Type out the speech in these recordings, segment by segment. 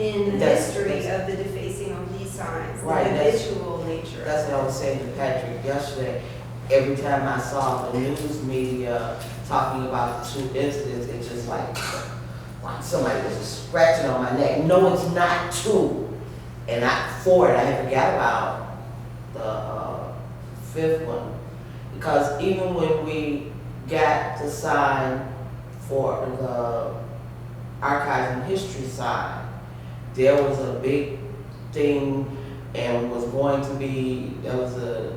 in the history of the defacing of these signs, right, the habitual nature. That's what I was saying to Patrick yesterday. Every time I saw the news media talking about the 2 incidents, it's just like somebody was just scratching on my neck. No, it's not 2. And for it, I forgot about the 5th one. Because even when we got the sign for the Archives and History sign, there was a big thing and was going to be, that was a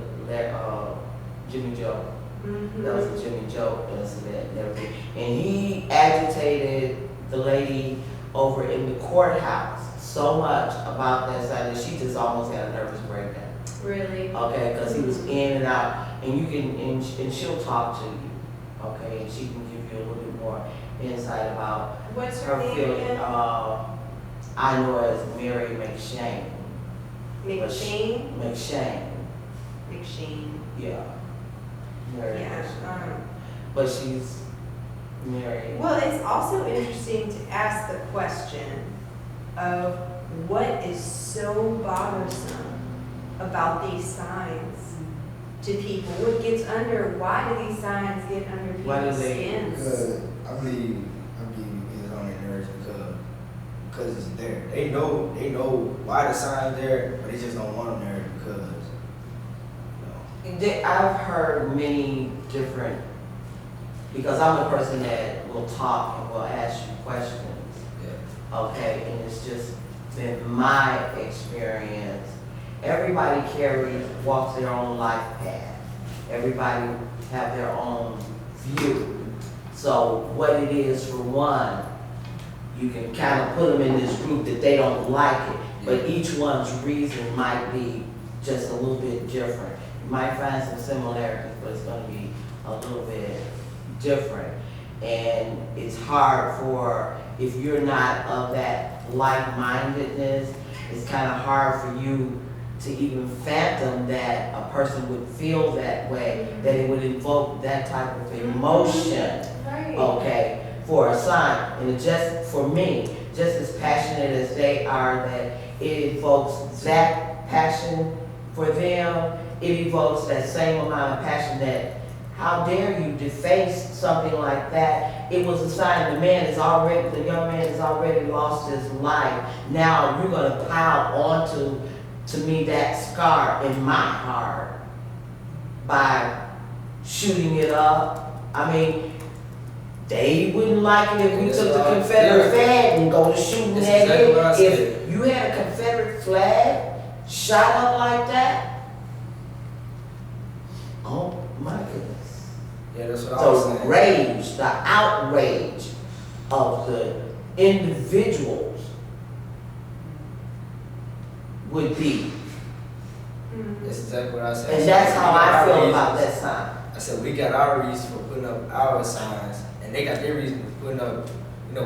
Jimmy Joe. That was a Jimmy Joe incident and everything. And he agitated the lady over in the courthouse so much about that sign that she just almost had a nervous breakdown. Really? Okay, because he was in and out, and you can, and she'll talk to you, okay, and she can give you a little bit more insight about What's her name feeling. again? I know her as Mary McShane. McShane? McShane. McShane. Yeah. Mary Yeah. McShane. But she's Mary. Well, it's also interesting to ask the question of what is so bothersome about these signs to people. What gets under, why do these signs get under people's skins? Because I believe it's on their nerves because it's there. They know why the sign's there, but they just don't want them there because, I've heard many different, because I'm a person that will talk and will ask you questions. yeah. Okay, and it's just been my experience. Everybody walks their own life path. Everybody have their own view. So what it is for one, you can kind of put them in this group that they don't like it, but each one's reason might be just a little bit different. You might find some similarities, but it's going to be a little bit different. And it's hard for, if you're not of that like-mindedness, it's kind of hard for you to even fathom that a person would feel that way, that it would invoke that type of emotion, Right. okay, for a sign. And it just, for me, just as passionate as they are, that it evokes that passion for them, it evokes that same amount of passion that, how dare you deface something like that? It was a sign the young man has already lost his life. Now you're going to pile onto me that scar in my heart by shooting it up. I mean, they wouldn't like it if we took the Confederate flag and go to shooting at it. If you had a Confederate flag shot up like that, oh my goodness. Yeah, that's what I was saying. The rage, the outrage of the individuals would be. That's exactly what I said. And that's how I feel about that sign. I said, we got our reason for putting up our signs, and they got their reason for putting up,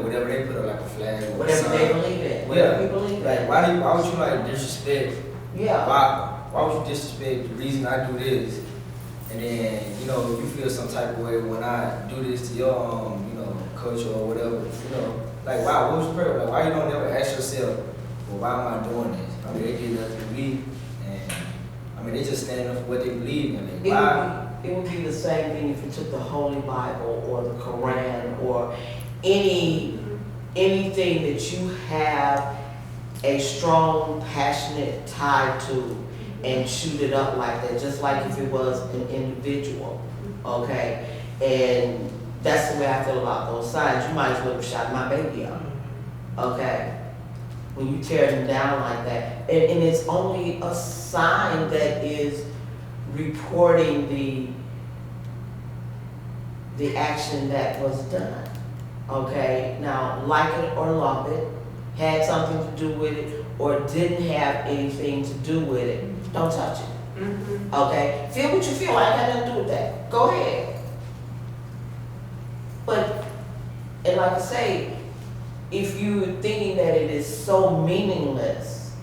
whatever they put up, like a flag or Whatever sign. they believe in. Whatever you believe in. Like, why would you like disrespect? Yeah. Why would you disrespect the reason I do this? And then, you feel some type of way when I do this to your, culture or whatever, like, wow, what was the purpose? Like, why you don't ever ask yourself, well, why am I doing this? I mean, they did nothing to me, and, they just stand up for what they believe in. It would be the same thing if you took the Holy Bible or the Quran or anything that you have a strong, passionate tie to and shoot it up like that, just like if it was an individual, okay? And that's the way I feel about those signs. You might as well have shot my baby up, okay? When you tear them down like that. And it's only a sign that is reporting the action that was done, okay? Now, like it or lump it, had something to do with it, or didn't have anything to do with it, don't touch it. Mm-hmm. Okay? Feel what you feel. I ain't got nothing to do with that. Go ahead. But, and like I say, if you're thinking that it is so meaningless,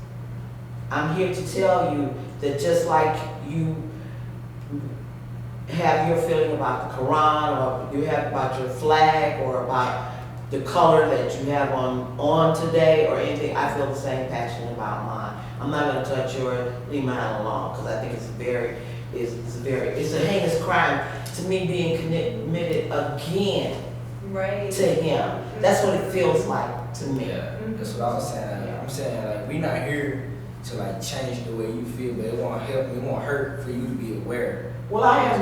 I'm here to tell you that just like you have your feeling about the Quran, or you have about your flag, or about the color that you have on today or anything, I feel the same passion about mine. I'm not gonna touch yours, leave mine alone, because I think it's a heinous crime to me being committed again Right. to him. That's what it feels like to me. Yeah, that's what I was saying. Like, I'm saying like we not here to like change the way you feel, but it won't help. It won't hurt for you to be aware. Well, I am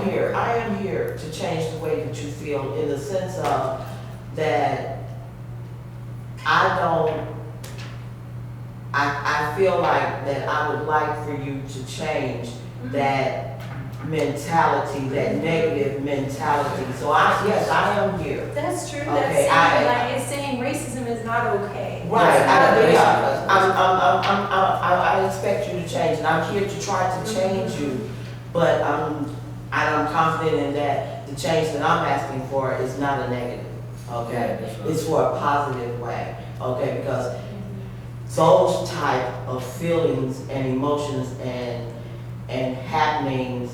here to change the way that you feel in the sense of that I feel like that I would like for you to change that mentality, that negative mentality. So yes, I am here. That's true. Okay, That's saying racism is not okay. Right, It's not I expect you to change, and I'm here to try to change you, but I'm confident in that the change that I'm asking for is not a negative, okay? It's for a positive way, okay? Because those type of feelings and emotions and happenings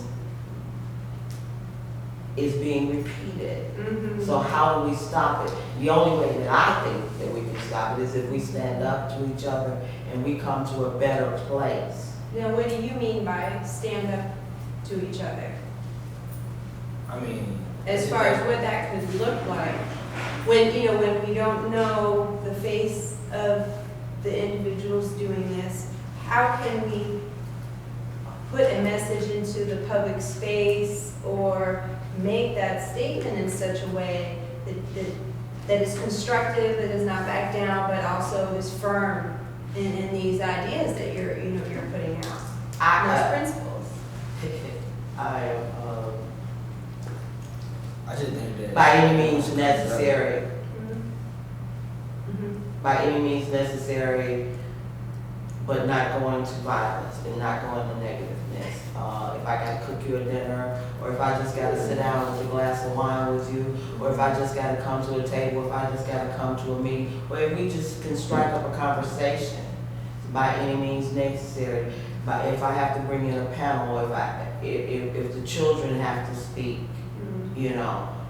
is being repeated. Mhm. So how do we stop it? The only way that I think that we can stop it is if we stand up to each other and we come to a better place. Now, what do you mean by stand up to each other? I mean, As far as what that could look like, when we don't know the face of the individuals doing this, how can we put a message into the public space or make that statement in such a way that is constructive, that does not back down, but also is firm in these ideas that you're putting out, those principles? I just think that By any means necessary. Mhm. By any means necessary, but not going to violence and not going to negativeness. If I got to cook you a dinner, or if I just got to sit down with a glass of wine with you, or if I just got to come to a table, if I just got to come to a meeting, or if we just can strike up a conversation, by any means necessary. But if I have to bring in a panel, if the children have to speak,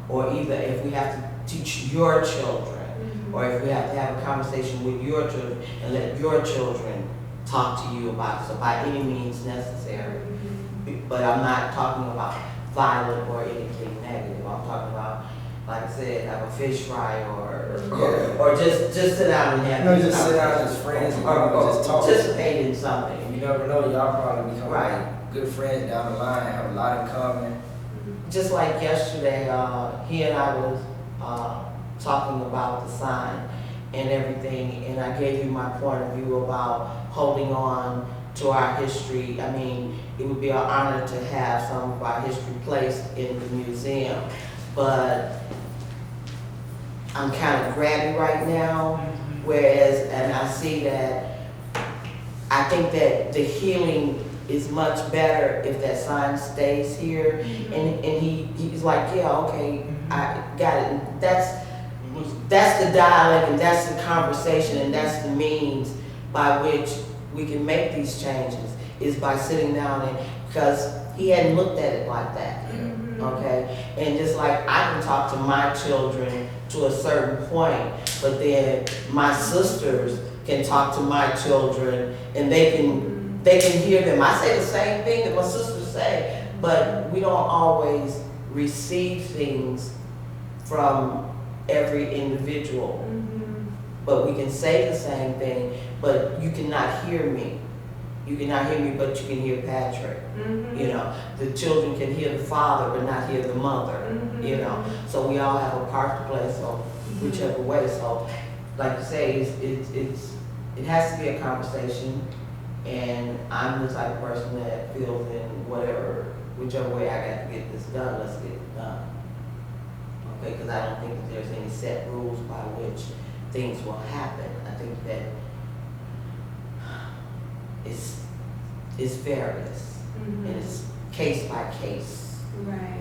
or either if we have to teach your children, or if we have to have a conversation with your children and let your children talk to you about it. So by any means necessary. But I'm not talking about violent or anything negative. I'm talking about, like I said, have a fish fry or just sit down and have just sit down as friends and or just talk. participate in something. You never know, y'all probably become Right. like good friends down the line, have a lot in common. Just like yesterday, he and I was talking about the sign and everything, and I gave you my point of view about holding on to our history. I mean, it would be an honor to have some of our history placed in the museum, but I'm kind of grabby right now, and I see that, I think that the healing is much better if that sign stays here, and he's like, yeah, okay, I got it. And that's the dialect, and that's the conversation, and that's the means by which we can make these changes, is by sitting down and, because he hadn't looked at it like that, okay? And just like I can talk to my children to a certain point, but then my sisters can talk to my children and they can hear them. I say the same thing that my sisters say, but we don't always receive things from every individual. But we can say the same thing, but you cannot hear me. You cannot hear me, but you can hear Patrick. The children can hear the father, but not hear the mother. So we all have a part to play. So whichever way. So, like you say, it has to be a conversation. And I'm the type of person that feels in whichever way I got to get this done, let's get it done. Okay, because I don't think that there's any set rules by which things will happen. I think that it's various, and it's case by case. Right.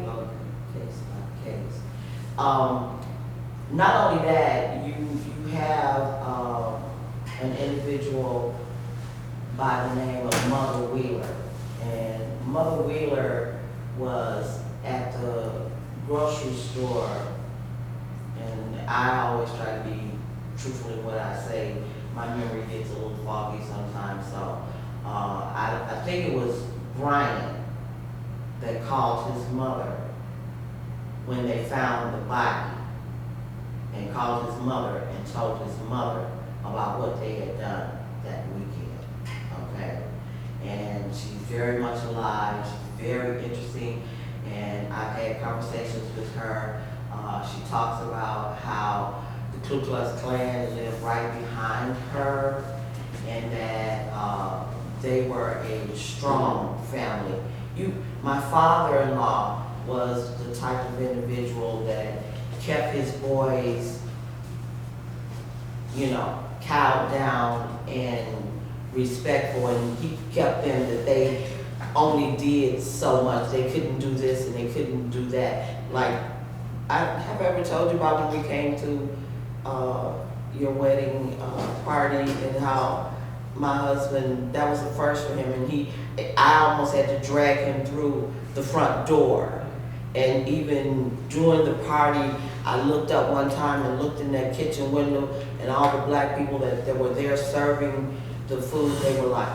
Case by case. Not only that, you have an individual by the name of Mother Wheeler, and Mother Wheeler was at the grocery store And I always try to be truthful in what I say. My memory gets a little foggy sometimes, so I think it was Brian that called his mother when they found the body, and called his mother and told his mother about what they had done that weekend, okay? And she's very much alive, she's very interesting, and I've had conversations with her. She talks about how the Ku Klux Klan lived right behind her, and that they were a strong family. My father-in-law was the type of individual that kept his boys, you know, cowed down and respectful, and he kept them that they only did so much. They couldn't do this and they couldn't do that. Like, have I ever told you about when we came to your wedding party, and how my husband, that was the first for him, and I almost had to drag him through the front door. And even during the party, I looked up one time and looked in that kitchen window, and all the black people that were there serving the food, they were like,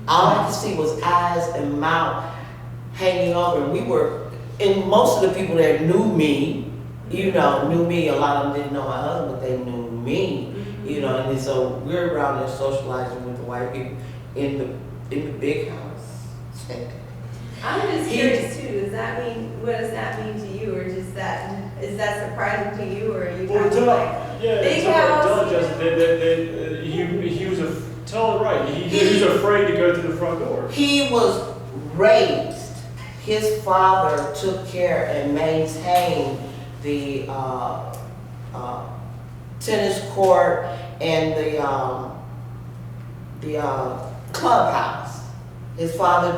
all I could see was eyes and mouth hanging over. And most of the people there knew me, you know, knew me. A lot of them didn't know my husband, but they knew me, you know. And so we're around there socializing with the white people in the big house. I'm just curious too, what does that mean to you, or just that, is that surprising to you, or are you kind of like, big house? He was tell it right. He was afraid to go to the front door. He was raised. His father took care and maintained the tennis court and the clubhouse. His father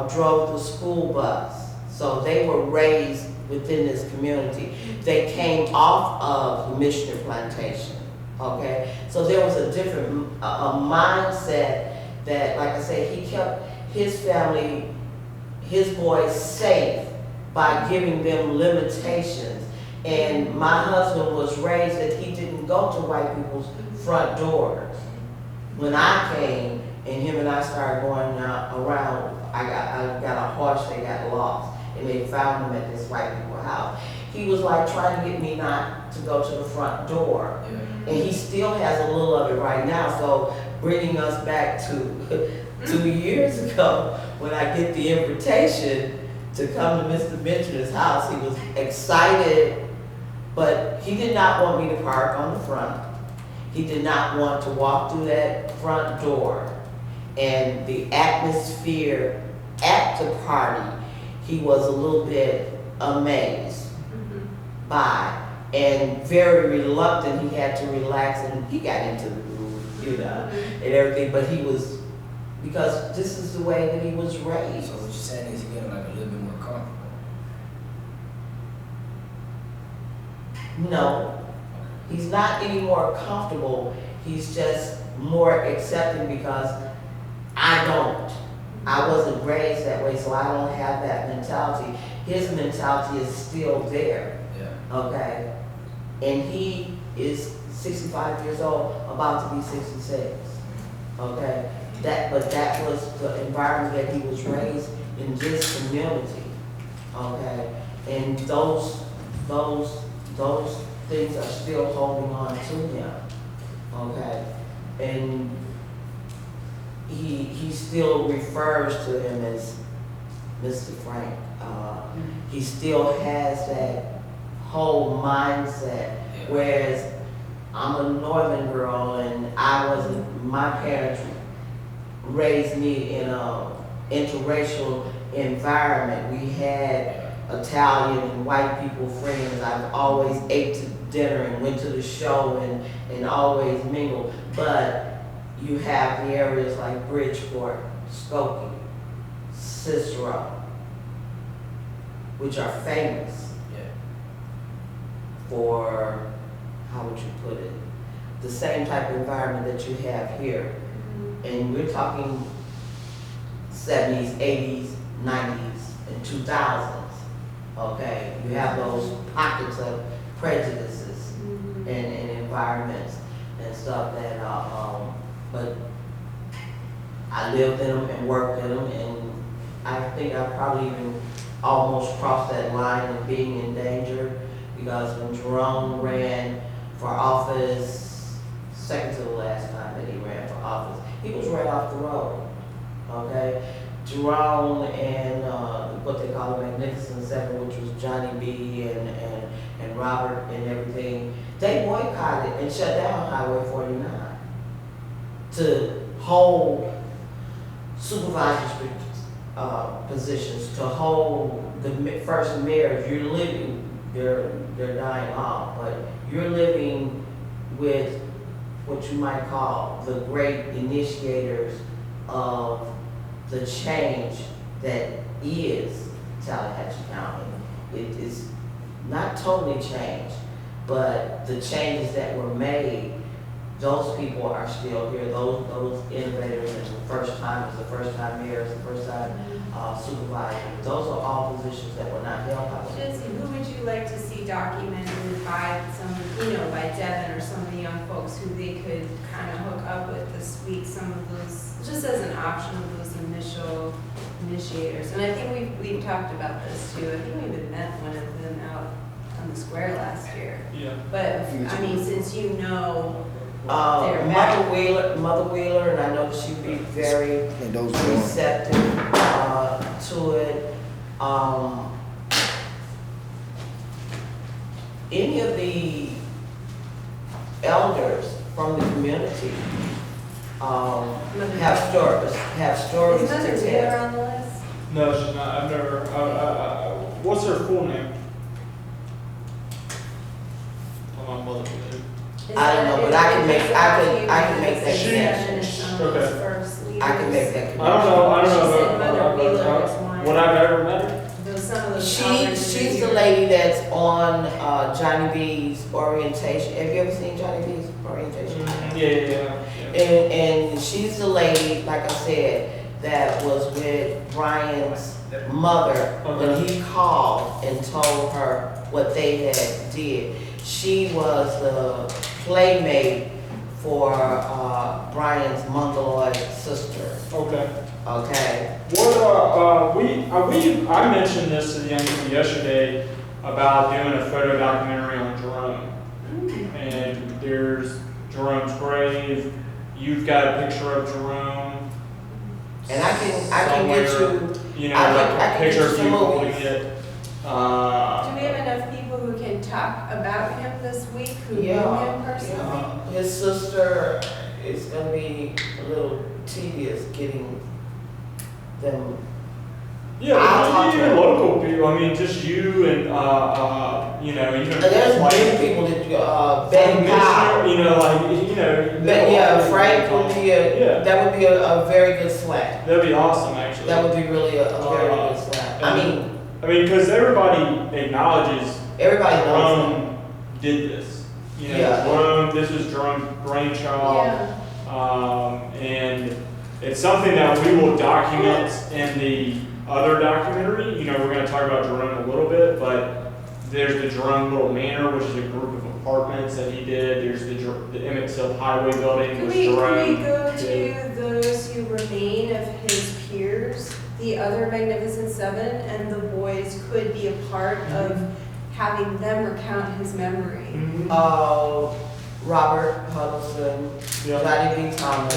drove the school bus, so they were raised within this community. They came off of the Missioner Plantation, okay? So there was a different mindset that, like I said, he kept his family, his boys safe by giving them limitations. And my husband was raised that he didn't go to white people's front doors. When I came, and him and I started going around, I got a horse, they got lost, and they found him at this white people's house. He was like trying to get me not to go to the front door. And he still has a little of it right now. So bringing us back to 2 years ago, when I get the invitation to come to Mr. Benjamin's house, he was excited, but he did not want me to park on the front. He did not want to walk through that front door. And the atmosphere at the party, he was a little bit amazed by, and very reluctant. He had to relax, and he got into the groove, you know, and everything, but he was, because this is the way that he was raised. So what you're saying is he's getting like a little bit more comfortable. No, he's not any more comfortable. He's just more accepting, because I wasn't raised that way, so I don't have that mentality. His mentality is still there, okay? And he is 65 years old, about to be 66, okay? But that was the environment that he was raised in, this community, okay? And those things are still holding on to him, okay? And he still refers to him as Mr. Frank. He still has that whole mindset, whereas I'm a northern girl, and my parents raised me in a interracial environment. We had Italian and white people friends. I always ate to dinner and went to the show and always mingled. But you have the areas like Bridgeport, Skokie, Cicero, which are famous for, how would you put it, the same type of environment that you have here. And we're talking 70s, 80s, 90s, and 2000s. okay? You have those pockets of prejudices and environments and stuff that but I lived in them and worked in them, and I think I probably even almost crossed that line of being in danger, because when Jerome ran for office, second to the last time that he ran for office, he was right off the road, okay? Jerome and what they call the Magnificent Seven, which was Johnny B and Robert and everything, they boycotted and shut down Highway 49 to hold supervisors positions, to hold the first mayors. You're living, they're dying off, but you're living with what you might call the great initiators of the change that is Tallahatchie County. It is not totally changed, but the changes that were made, those people are still here. Those innovators and the first timers, the first time mayors, the first time supervisors, those are all positions that were not held by them. Jessie, who would you like to see documented by some, by Devin or some of the young folks who they could kind of hook up with this week, some of those, just as an option of those initial initiators? And I think we've talked about this too. I think we even met one of them out on the square last year. Yeah. But, I mean, since you know, they're back. Mother Wheeler, and I know that she'd be very receptive to it. Any of the elders from the community have stories Is to Mother tell. Wheeler on the list? No, she's not. I've never. What's her full name? Oh, my mother. I don't know, but I can make that She- connection. Okay. I can make that connection. I don't She know said Mother Wheeler was one. Would I've ever met her? Some of those She's the lady that's on Johnny B's orientation. Have you ever seen Johnny B's orientation? Yeah. And she's the lady, like I said, that was with Brian's mother when he called and told her what they had did. She was the playmate for Brian's mongoloid sister. Okay. Okay. What I mentioned this to the young people yesterday about doing a photo documentary on Jerome. And there's Jerome's grave. You've got a picture of Jerome. And I can get you. A picture of you holding movies. it. Do we have enough people who can talk about him this week, who knew him personally? His sister is going to be a little tedious getting them. Yeah, but even local people. I mean, just you and even There's many people that Ben Powell. Frank would be that would be a very good slap. That'd be awesome, actually. That would be really a very good slap. I mean, because everybody acknowledges everybody knows. Jerome did this. Yeah. Jerome, this was Jerome's brainchild. And it's something that we will document in the other documentary. We're going to talk about Jerome a little bit, but there's the Jerome Little Manor, which is a group of apartments that he did. There's the Emmett Till Highway building, Can which we Jerome go did. to those who remain of his peers, the other Magnificent Seven, and the boys could be a part of having them recount his memory? Robert Huddleston, Yeah. Johnny B. Thomas,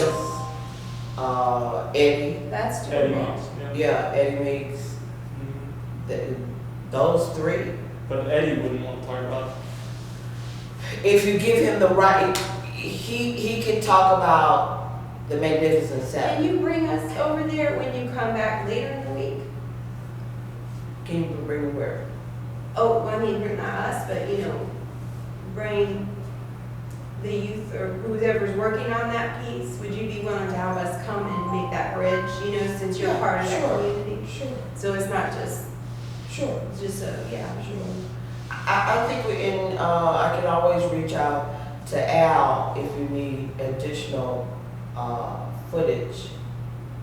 Eddie. That's Eddie doable. Meeks, yeah. Yeah, Eddie Meeks. Those three. But Eddie wouldn't want to talk about it. If you give him the right, he can talk about the Magnificent Can Seven. you bring us over there when you come back later in the week? Can you bring me where? Oh, I mean, not us, but bring the youth or whoever's working on that piece. Would you be willing to have us come and make that bridge, since you're part of that Sure. community? Sure. So it's not just, Sure. just Sure. I think I can always reach out to Al if you need additional footage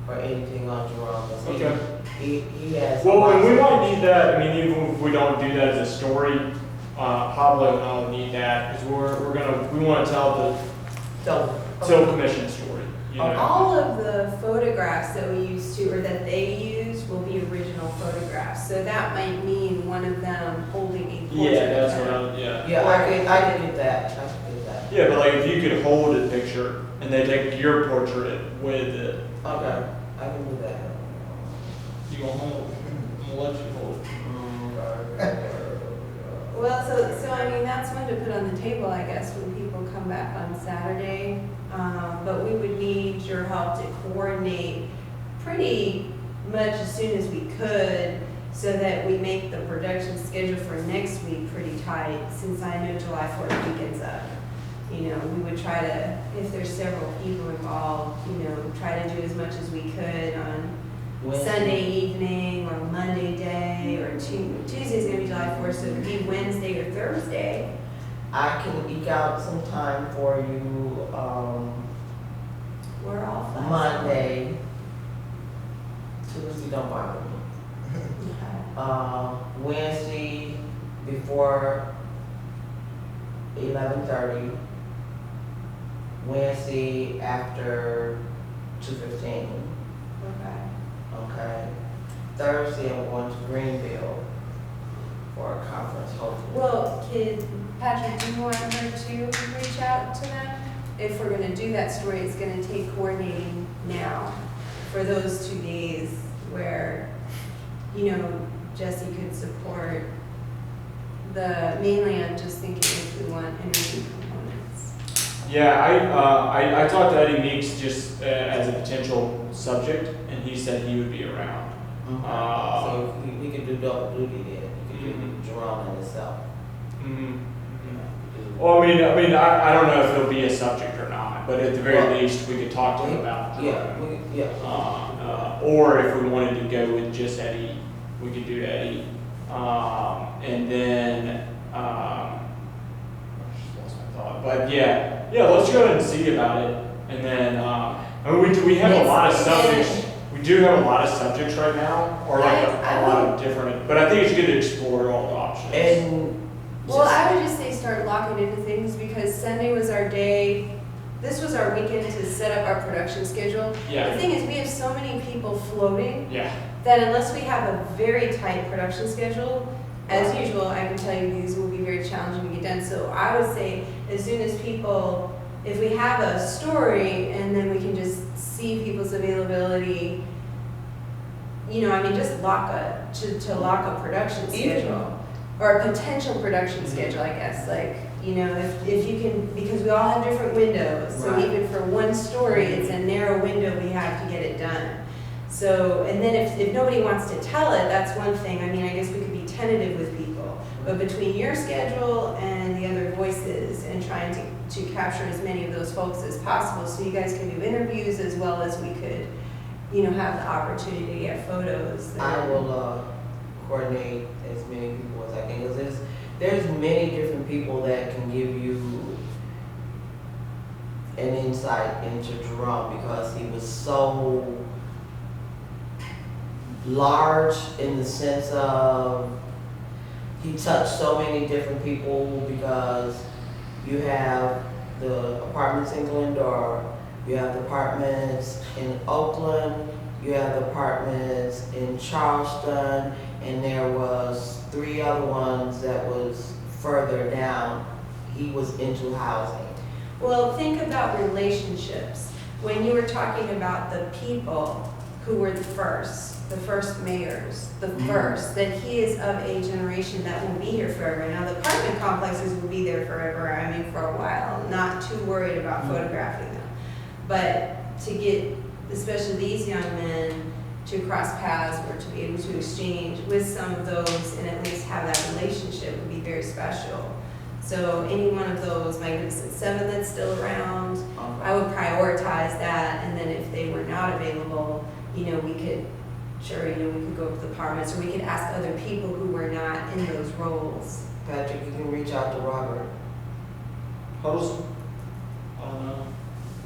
or anything on Jerome. 'Cause Okay. He has. Well, and we might need that, I mean, even if we don't do that as a story, Pablo and I will need that, because we wanna tell the So, Till Commission story, you know? All of the photographs that we used to, or that they use, will be original photographs. So that might mean one of them holding a portrait. Yeah, that's of what him. yeah. I can get that. I can get that. Yeah, but like if you could hold a picture and they take your portrait with it, Okay, I can do that. you gonna hold, I'm gonna let you hold. Well, so I mean, that's one to put on the table, I guess, when people come back on Saturday. But we would need your help to coordinate pretty much as soon as we could, so that we make the production schedule for next week pretty tight, since I know July 4th weekend's up. You know, we would try to, if there's several people involved, you know, try to do as much as we could on Wednesday. Sunday evening or Monday day, or Tuesday's gonna be July 4th, so it could be Wednesday or Thursday. I can eke out some time for you, We're all flexible. Monday. Tuesday don't bother me. Okay. Wednesday before 11:30. Wednesday after 2:15. Okay. Okay. Thursday I'm going to Greenville for a conference hopefully. Well, Patrick, do you want her to reach out to them? If we're gonna do that story, it's gonna take coordinating now for those 2 days where, you know, Jessie could support mainly I'm just thinking if we want energy components. Yeah, I talked to Eddie Meeks just as a potential subject, and he said he would be around. So we could do double duty then. We could do Jerome and himself. Mhm. Well, I mean, I don't know if it'll be a subject or not, but at the very least, we could talk to him about it. Yeah, Or if we wanted to go with just Eddie, we could do Eddie. And then, I just lost my thought, but yeah, let's go ahead and see about it. And then, I mean, we have a lot of subjects, we do have a lot of subjects right now, or like a lot of different, but I think it's good to explore all the options. And Well, I would just say start locking into things, because Sunday was our day, this was our weekend to set up our production schedule. Yeah. The thing is, we have so many people floating Yeah, that unless we have a very tight production schedule, as usual, I can tell you these will be very challenging to get done. So I would say, as soon as people, if we have a story and then we can just see people's availability, you know, I mean, just lock to lock a production schedule. Or a potential production schedule, I guess, like, you know, if you can, because we all have different windows, so Right. even for one story, it's a narrow window we have to get it done. So, and then if nobody wants to tell it, that's one thing, I mean, I guess we could be tentative with people, but between your schedule and the other voices, and trying to capture as many of those folks as possible, so you guys can do interviews as well as we could, you know, have the opportunity to get photos. I will coordinate as many people as I can, because there's many different people that can give you an insight into Jerome, because he was so large in the sense of he touched so many different people, because you have the apartments in Glendora, you have the apartments in Oakland, you have the apartments in Charleston, and there was 3 other ones that was further down. He was into housing. Well, think about relationships. When you were talking about the people who were the first mayors, first, that he is of a generation that will be here forever. Now, the apartment complexes will be there forever, I mean, for a while, not too worried about photographing them. But to get, especially these young men, to cross paths or to be able to exchange with some of those and at least have that relationship would be very special. So any one of those, Magnificent Seven that's still around, I would prioritize that, and then if they were not available, you know, we could go to the apartments, or we could ask other people who were not in those roles. Patrick, you can reach out to Robert. Huddleston? I don't know.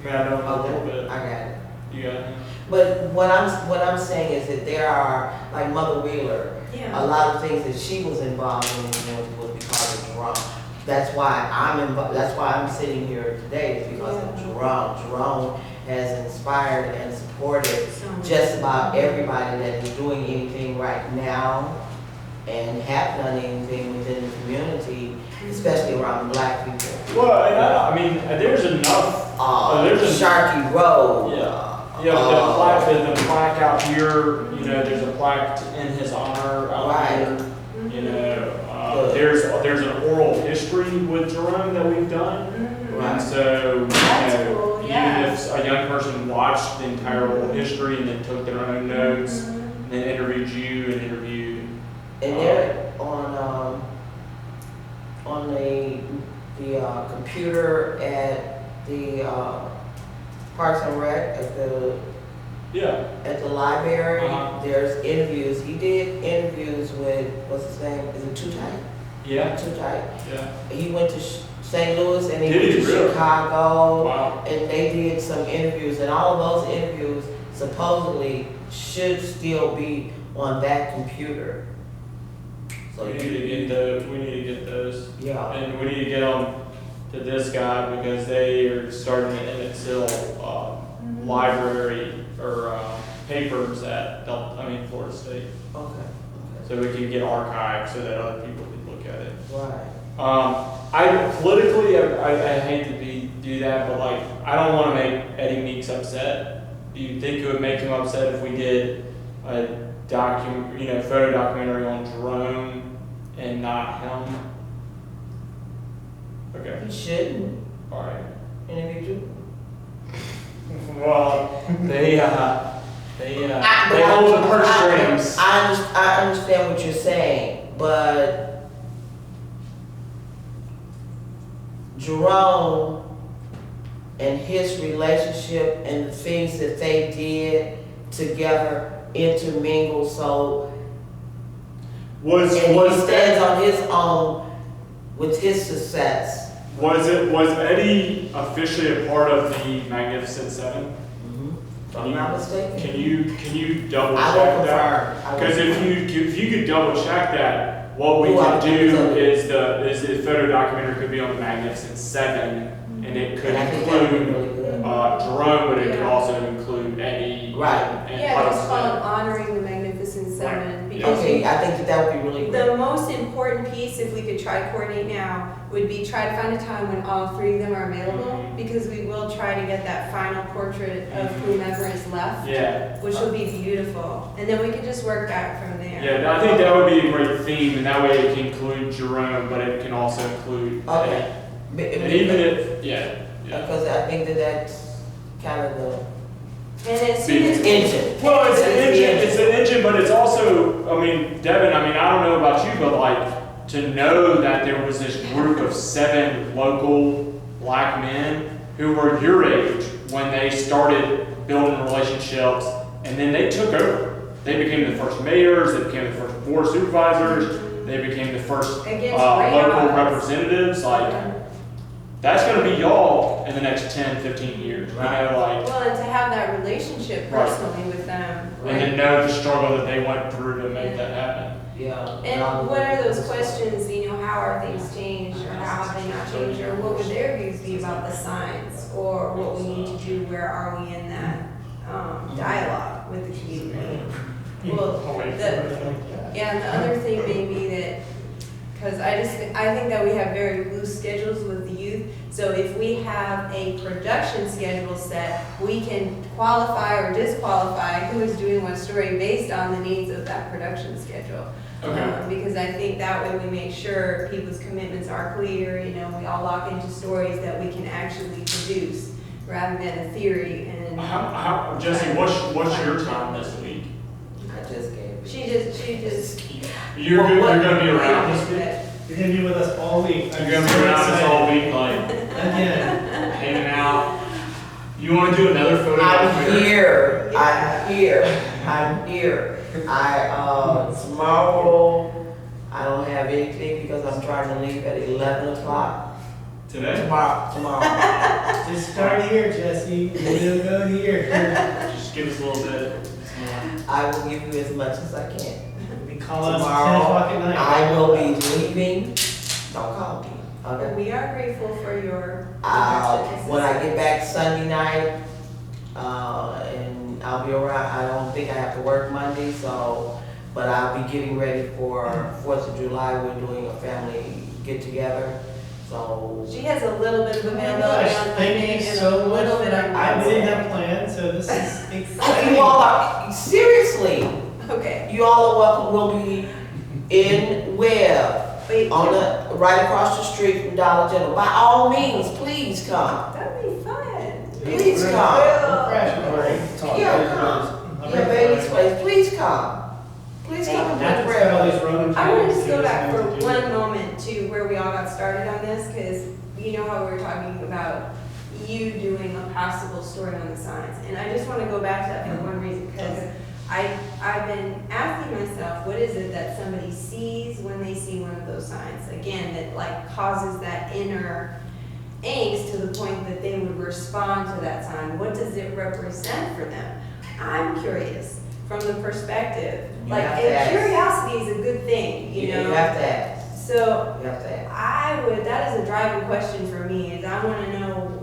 I mean, I know him a little bit. I got it. You got it? But what I'm saying is that there are, like Mother Wheeler, Yeah. a lot of things that she was involved in was because of Jerome. That's why I'm sitting here today, is because of Jerome. Jerome has inspired and supported So much. just about everybody that is doing anything right now and have done anything within the community, especially around Black people. Well, and I mean, there's enough. There's a Sharkey Road. Yeah, the plaque out here, you know, there's a plaque in his honor out Right. here. You know, there's an oral history with Jerome that we've done. Right. And so, That's you know, cool, even yeah. if a young person watched the entire oral history and then took their own notes, and then interviewed you and interviewed. And they're on the computer at the Parks and Rec Yeah. at the library. Uh-huh. There's interviews. He did interviews with, what's his name? Is it Too Tight? Yeah. Too Tight. Yeah. He went to St. Louis and he Did went he to really? Chicago. Wow. And they did some interviews, and all of those interviews supposedly should still be on that computer. So We need to get those. We need to get those. Yeah. And we need to get them to this guy because they are starting an Emmett Till library or papers at Florida State. Okay. So we can get archived so that other people can look at it. Right. I politically, I hate to do that, but like, I don't want to make Eddie Meeks upset. Do you think it would make him upset if we did a photo documentary on Jerome and not him? Okay, You shouldn't. all right. Interview you. Well, they hold the purse strings. I understand what you're saying, but Jerome and his relationship and the things that they did together intermingle, so Was and he stands on his own with his success. Was Eddie officially a part of the Magnificent Seven? If I'm not mistaken. Can you double I will check that? confirm. I will Because confirm. if you could double check that, what we Who I could think do is is the photo documentary could be on the Magnificent Seven, and it could And I think that would be include really good. Jerome, but it could Yeah. also include Eddie. Right. And Yeah, Huddle it's called Smith. Honoring the Magnificent Seven, because Okay, I think that would be really great. the most important piece, if we could try to coordinate now, would be try to find a time when all three of them are available, because we will try to get that final portrait of whomever is left, Yeah. which will be beautiful, and then we can just work back from there. Yeah, I think that would be a great theme, and that way it can include Jerome, but it can also include Okay. Eddie. And even if, yeah. Because I think that that's kind of the And as soon as engine. Well, it's an It's the engine, it's an engine, but it's also, Devin, I don't know about you, but like, to know that there was this group of 7 local Black men who were your age when they started building relationships, and then they took over. They became the first mayors, they became the first board supervisors, they became the first Against great local odds. representatives, like, that's gonna be y'all in the next 10, 15 years, you know, like, Well, and to have that relationship Right. personally with them. and to know the struggle that they went through to make that happen. Yeah. And what are those questions, how are things changed, or how have they not changed, or what would their views be about the signs, or what we need to do, where are we in that dialogue with the community? Well, and the other thing may be that, because I think that we have very loose schedules with the youth, so if we have a production schedule set, we can qualify or disqualify who is doing what story based on the needs of that production schedule. Okay. Because I think that way we make sure people's commitments are clear, we all lock into stories that we can actually produce, rather than a theory and. Jesse, what's your time this week? I just gave it. She just. You're gonna be around this week? You're gonna be with us all week. You're gonna be around this all week, like, Again. hanging out? You wanna do another photo? I'm documentary? here. Yeah. I'm here. Tomorrow, I don't have anything because I'm trying to leave at 11 o'clock. Today? Tomorrow. Just start here, Jesse, and then go here. Just give us a little bit. I will give you as much as I can. We call us at 10 Tomorrow, o'clock at night. I will be leaving. Don't call me, okay? We are grateful for your When I get back Sunday night, and I'll be around, I don't think I have to work Monday, so, but I'll be getting ready for 4th of July. We're doing a family get together, so. She has a little bit of Oh my availability gosh, on thank Monday you and so a little much. bit on I didn't Wednesday. have plans, so this is exciting. You all are, seriously, Okay, you all are welcome. We'll be in Webb, wait, on the, right across the street from Dollar General. By all means, please come. that'd be fun. Please come. Crash party. Talk Yeah, baby come. first. Yeah, baby's place, please come. Please come and That's do where all prayer. these Roman I want to just candles go back for do. one moment to where we all got started on this, because you know how we were talking about you doing a possible story on the signs. And I just want to go back to that for one reason, because I've been asking myself, what is it that somebody sees when they see one of those signs? Again, that like causes that inner angst to the point that they would respond to that sign. What does it represent for them? I'm curious from the perspective, You like, have to and ask. curiosity is a good thing, you know? You have to ask. So You have to ask. that is a driving question for me, is I want to know,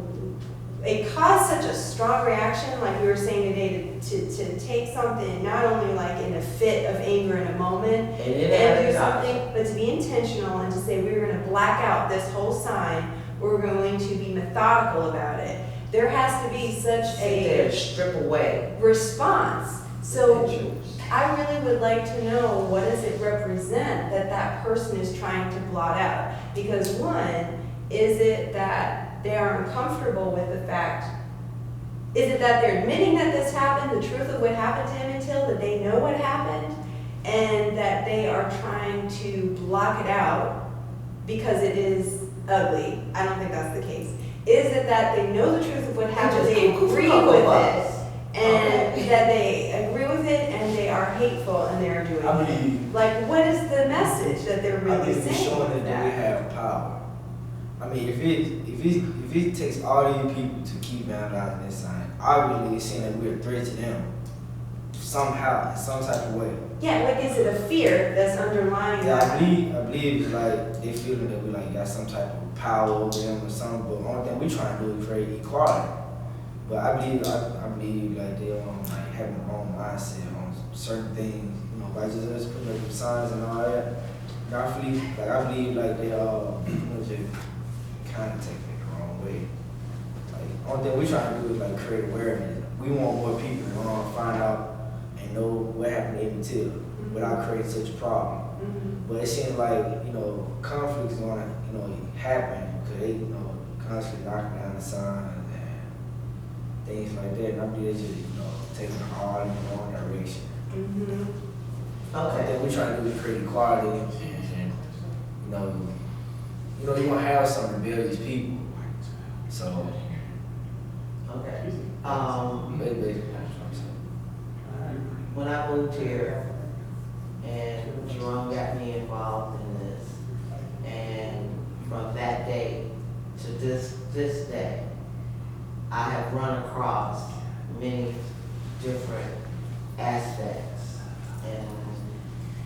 it caused such a strong reaction, like we were saying today, to take something, not only like in a fit of anger in a moment, And it and do has something, but to be intentional and to say, we're going to black out this whole sign, we're going to be methodical about it. There has to be such Sit there a and strip away. response. So Pictures. I really would like to know, what does it represent that that person is trying to blot out? Because one, is it that they are uncomfortable with the fact, is it that they're admitting that this happened, the truth of what happened to Emmett Till, that they know what happened, and that they are trying to block it out because it is ugly? I don't think that's the case. Is it that they know the truth of what happened, just they cuckoo for agree Cocoa with it, Puffs. and Okay. that they agree with it, and they are hateful, and they're doing I it? believe, Like, what is the message that they're I really believe it's saying showing with that we that? have power. I mean, if it takes all these people to keep vandalizing this sign, obviously it's saying that we're a threat to them somehow, in some type of way. Yeah, like, is it a fear that's underlying Yeah, that? I believe it's like they feeling that we like got some type of power over them or something. But the only thing we trying to do is create equality. But I believe like they like having their own mindset on certain things. You know, by just putting up the signs and all that. And I believe like they just kind of take it the wrong way. Like only thing we trying to do is like create awareness. We want more people to find out and know what happened to Emmett Till without creating such a problem. Mhm. But it seems like, conflicts gonna, happen because they, constantly knocking down the signs and things like that. And I believe they just, taking it all in the wrong direction. Mhm. I Okay. think we're trying to do is create equality and, you're gonna have some rebellious people. So, Okay. basically, When I moved here, and Jerome got me involved in this, and from that day to this day, I have run across many different aspects, and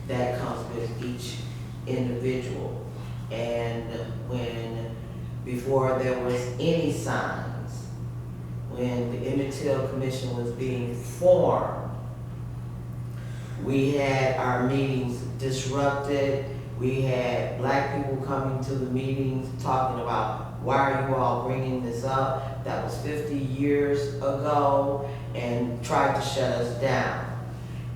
that comes with each individual. And before there was any signs, when the Emmett Till Commission was being formed, we had our meetings disrupted. We had black people coming to the meetings talking about, why are you all bringing this up? That was 50 years ago, and tried to shut us down.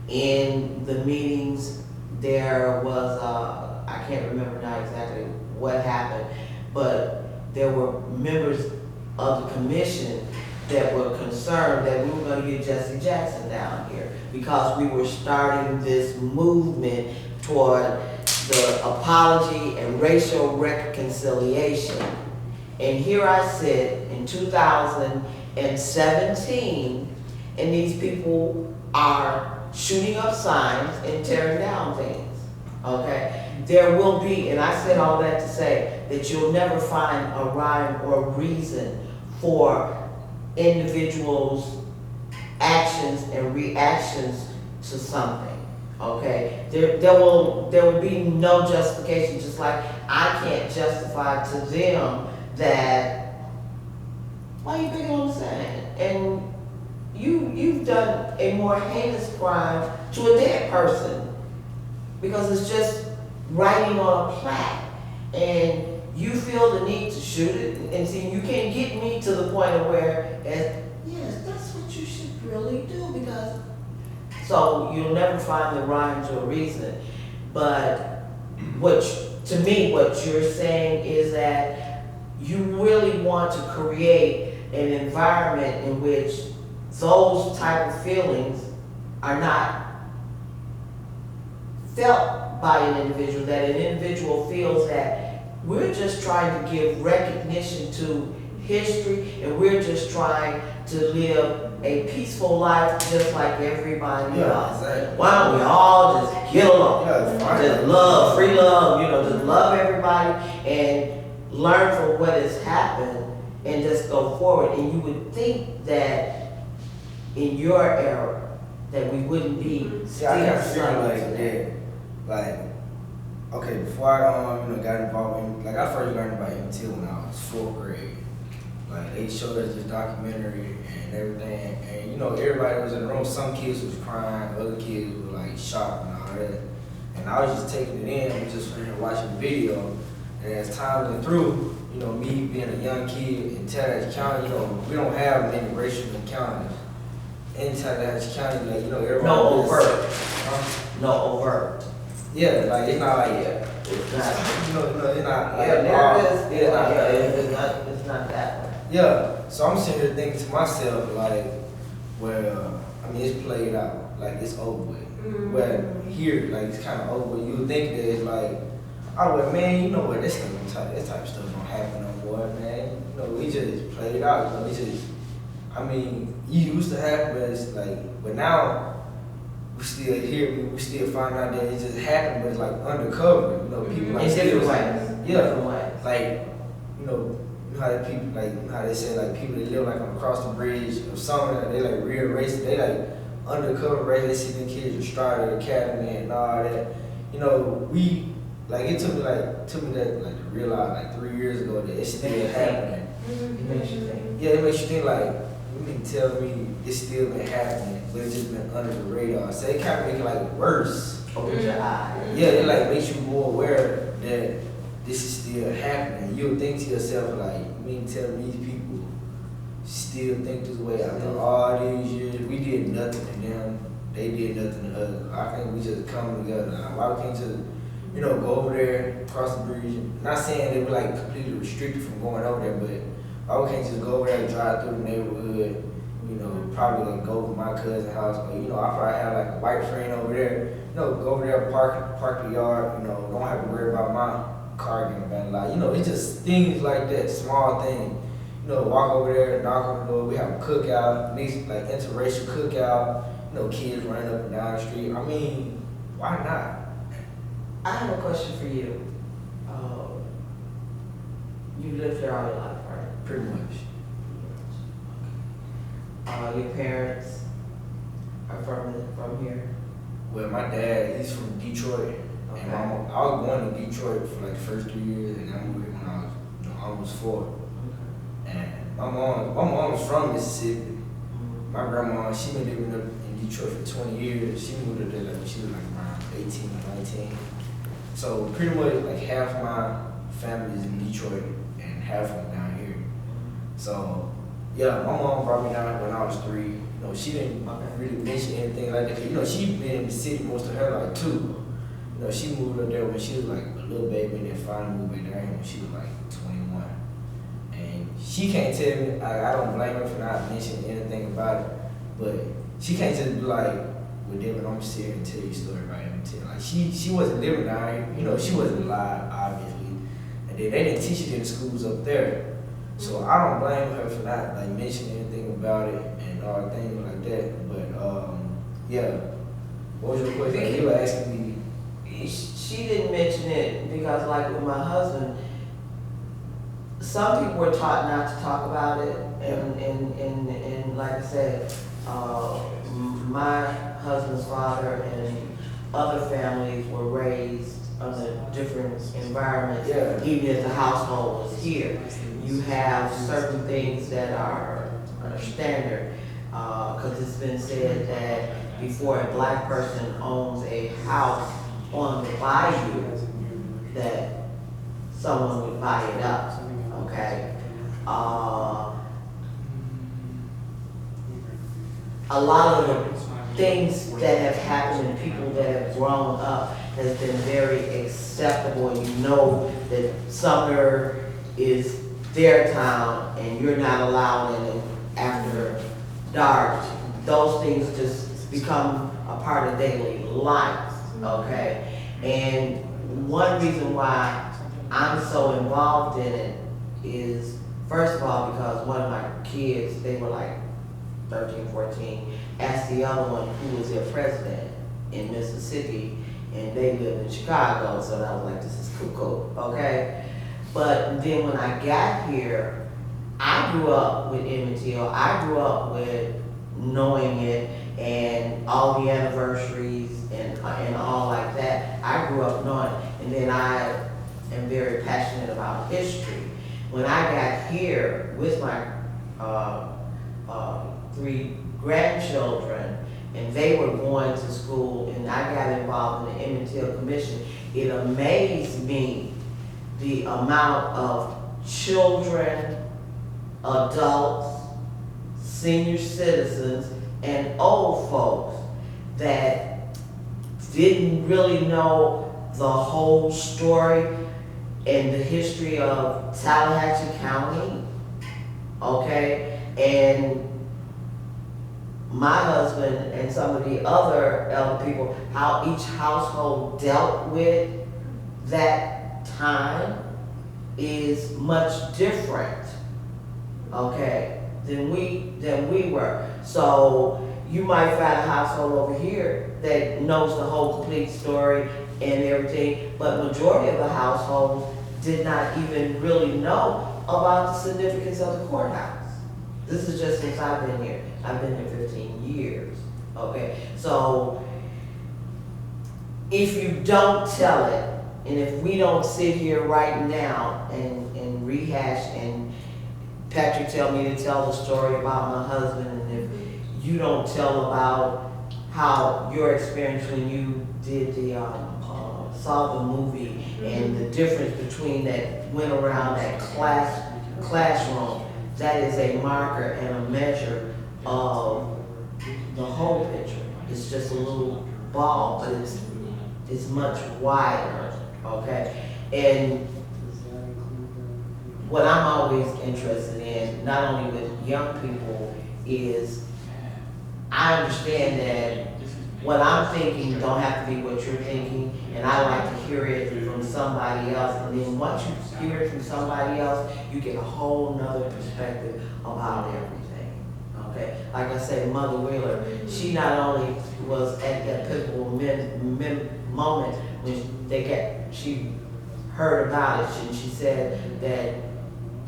In the meetings, there was, I can't remember now exactly what happened, but there were members of the commission that were concerned that we were going to get Jesse Jackson down here because we were starting this movement toward the apology and racial reconciliation. And here I sit in 2017, and these people are shooting up signs and tearing down things, okay? There will be, and I said all that to say that you'll never find a rhyme or reason for individuals' actions and reactions to something. Okay, there will be no justification. Just like I can't justify to them that why are you picking on the sand, and you've done a more heinous crime to a dead person because it's just writing on a plaque, and you feel the need to shoot it. And see, you can't get me to the point of where, yes, that's what you should really do because. So you'll never find the rhyme to a reason. But to me, what you're saying is that you really want to create an environment in which those type of feelings are not felt by an individual, that an individual feels that we're just trying to give recognition to history and we're just trying to live a peaceful life just like everybody else. Exactly. Why don't we all just get along? Just love, free love, just love everybody and learn from what has happened and just go forward. And you would think that in your era that we wouldn't be See, I got still feeling like something. that. Like, okay, before I got involved in, like I first learned about MT when I was 4th grade. Like they showed us this documentary and everything, and everybody was in the room. Some kids was crying, other kids were like shocked and all that. And I was just taking it in, and just watching the video. And as time went through, me being a young kid in Tallahatchie County, we don't have many racial encounters in Tallahatchie County. Like everybody. No just, overt. No overt. Yeah, like it's not like It's not. it's not. Yeah, there it is. It's not. It's not that way. Yeah, so I'm sitting here thinking to myself, like, well, it's played out, like it's over with. Mm-hmm. Well, here, like it's kind of over with. You would think that it's like, oh, well, man, you know what, this type of stuff don't happen no more, man. We just played it out. We just, it used to happen, but it's like, but now we still here. We still find out that it just happened, but it's like undercover. People like In different still- ways. Yeah, Different ways. like, how that people how they say like people that live like across the bridge or something, they like real racist, they like undercover racist, they see the kids at Strada Academy and all that. We like it took me that like to realize like 3 years ago that it's still happening. It makes you think. Yeah, it makes you think like you can tell me it's still been happening, but it's just been under the radar. So it kind of make it like worse. Open your eyes. Yeah, it like makes you more aware that this is still happening. You'll think to yourself like, you mean tell me these people still think this way after all these years? We did nothing to them, they did nothing to us. I think we just come together. Why we can't just, go over there, cross the bridge? Not saying they were like completely restricted from going over there, but why we can't just go over there and drive through the neighborhood? Probably like go over my cousin's house, or I probably have like a white friend over there. Go over there, park the yard. Don't have to worry about my car getting vandalized. It's just things like that, small things. Walk over there, knock on the door. We have a cookout, mixed like interracial cookout. Kids running up and down the street. Why not? I have a question for you. You lived there all your life, right? Pretty much. Your parents are from here? Well, my dad, he's from Detroit. Okay. And I was born in Detroit for like the first 3 years, and I moved here when I was almost 4. And my mom was from Mississippi. My grandma, she been living up in Detroit for 20 years. She moved up there like when she was like around 18 or 19. So pretty much like half my family is in Detroit and half of them down here. So yeah, my mom brought me down when I was 3. She didn't really mention anything like that. She been in the city most of her life too. She moved up there when she was like a little baby, and then finally moved back down here when she was like 21. And she can't tell me, I don't blame her for not mentioning anything about it, but she can't just be like, well, David, I'm just here and tell you a story about MT. Like, she wasn't living down here. She wasn't alive, obviously. And then they didn't teach it in the schools up there. So I don't blame her for not like mentioning anything about it and all things like that. But yeah, what was your question? You were asking me. She didn't mention it because, like with my husband, some people were taught not to talk about it, and like I said, my husband's father and other families were raised under different environments, Yeah. even if the household was here. You have certain things that are standard, because it's been said that before a black person owns a house on the bayou, that someone would buy it up, okay? A lot of the things that have happened and people that have grown up has been very acceptable, and you know that Sumner is their town and you're not allowed in it after dark. Those things just become a part of daily life, okay? And one reason why I'm so involved in it is, first of all, because one of my kids, they were like 13, 14, asked the other one who was their president in Mississippi, and they live in Chicago, so I was like, this is cuckoo, okay? But then when I got here, I grew up with Emmett Till. I grew up with knowing it and all the anniversaries and all like that. I grew up knowing it. And then I am very passionate about history. When I got here with my 3 grandchildren, and they were going to school, and I got involved in the Emmett Till Commission, it amazed me the amount of children, adults, senior citizens, and old folks that didn't really know the whole story and the history of Tallahatchie County, okay? And my husband and some of the other elder people, how each household dealt with that time is much different, okay, than we were. So you might find a household over here that knows the whole complete story and everything, but majority of the households did not even really know about the significance of the courthouse. This is just since I've been here. I've been here 15 years, okay? So if you don't tell it, and if we don't sit here right now and rehash, and Patrick tell me to tell the story about my husband, and if you don't tell about how your experience when you did the saw the movie and the difference between that went around that classroom, that is a marker and a measure of the whole picture. It's just a little ball, but it's much wider, okay? And what I'm always interested in, not only with young people, is I understand that what I'm thinking don't have to be what you're thinking, and I like to hear it from somebody else. And then once you hear it from somebody else, you get a whole nother perspective about everything, okay? Like I said, Mother Wheeler, she not only was at that pivotal moment when she heard about it, and she said that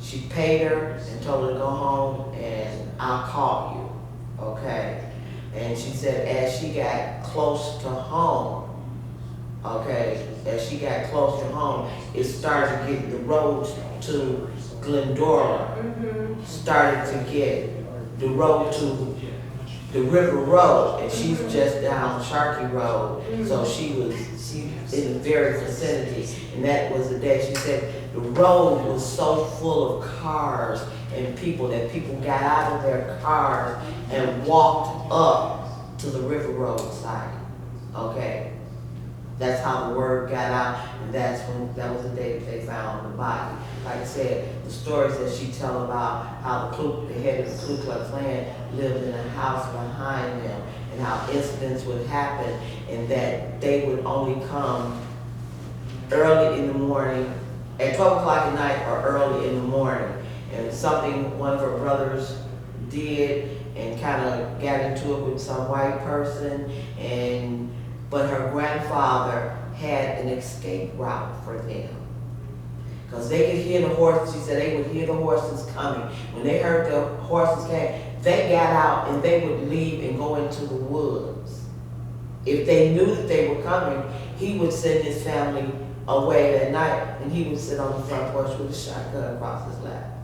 she paid her and told her to go home and I'll call you, okay? And she said as she got close to home, okay, as she got close to home, it started to get the roads to Glendora, started to get the road to the River Road, and she's just down Sharkey Road, so she in the very vicinity, and that was the day she said the road was so full of cars and people that people got out of their cars and walked up to the River Road side, okay? That's how the word got out, and that was the day that they found the body. Like I said, the stories that she tell about how the head of the Ku Klux Klan lived in a house behind them, and how incidents would happen, and that they would only come early in the morning, at 12 o'clock at night or early in the morning. And something one of her brothers did and kind of got into it with some white person, but her grandfather had an escape route for them. Because they could hear the horses, she said they would hear the horses coming. When they heard the horses came, they got out and they would leave and go into the woods. If they knew that they were coming, he would send his family away that night, and he would sit on the front porch with a shotgun across his lap.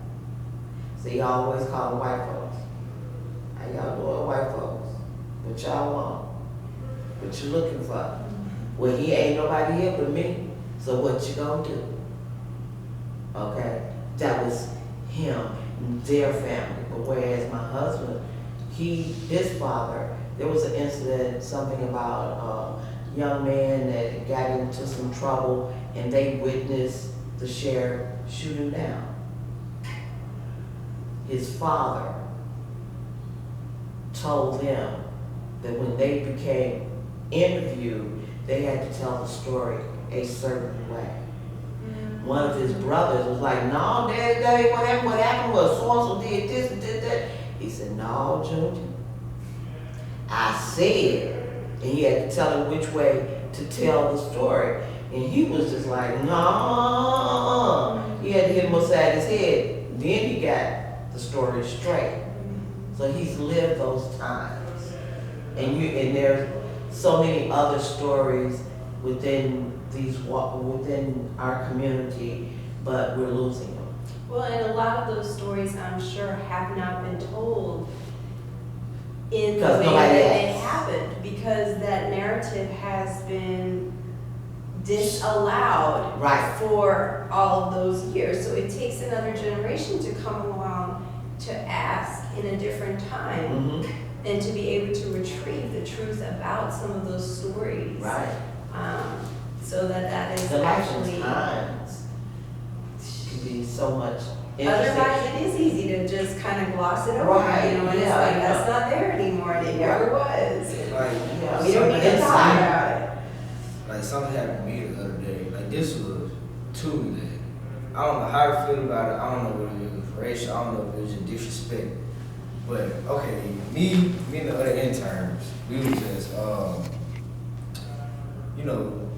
So he always called white folks. How y'all doing, white folks? What y'all want? What you looking for? Well, he ain't nobody here but me, so what you gonna do? Okay, that was him, their family. But whereas my husband, his father, there was an incident, something about a young man that got into some trouble and they witnessed the sheriff shoot him down. His father told them that when they became interviewed, they had to tell the story a certain way. One of his brothers was like, no, Daddy, what happened was so-and-so did this and did that. He said, no, Junior, I said, and he had to tell him which way to tell the story. And he was just like, no. He had to hit him upside his head. Then he got the story straight. So he's lived those times. And there's so many other stories within our community, but we're losing them. Well, and a lot of those stories, I'm sure, have not been told in the way that they happened, because that narrative has been disallowed for all of those years. So it takes another generation to come along to ask in a different time and to be able to retrieve the truth about some of those stories. Right. So that is the actually times can be so much interesting. Otherwise, it is easy to just kind of gloss it over, Right, you know, and it's like, that's not there anymore, and it never was. Like, We don't need to talk about it. like something happened to me the other day. Like this was Tuesday. I don't know how I feel about it. I don't know whether it was racial. I don't know if it was just disrespect. But okay, me and the other interns, we was just, you know,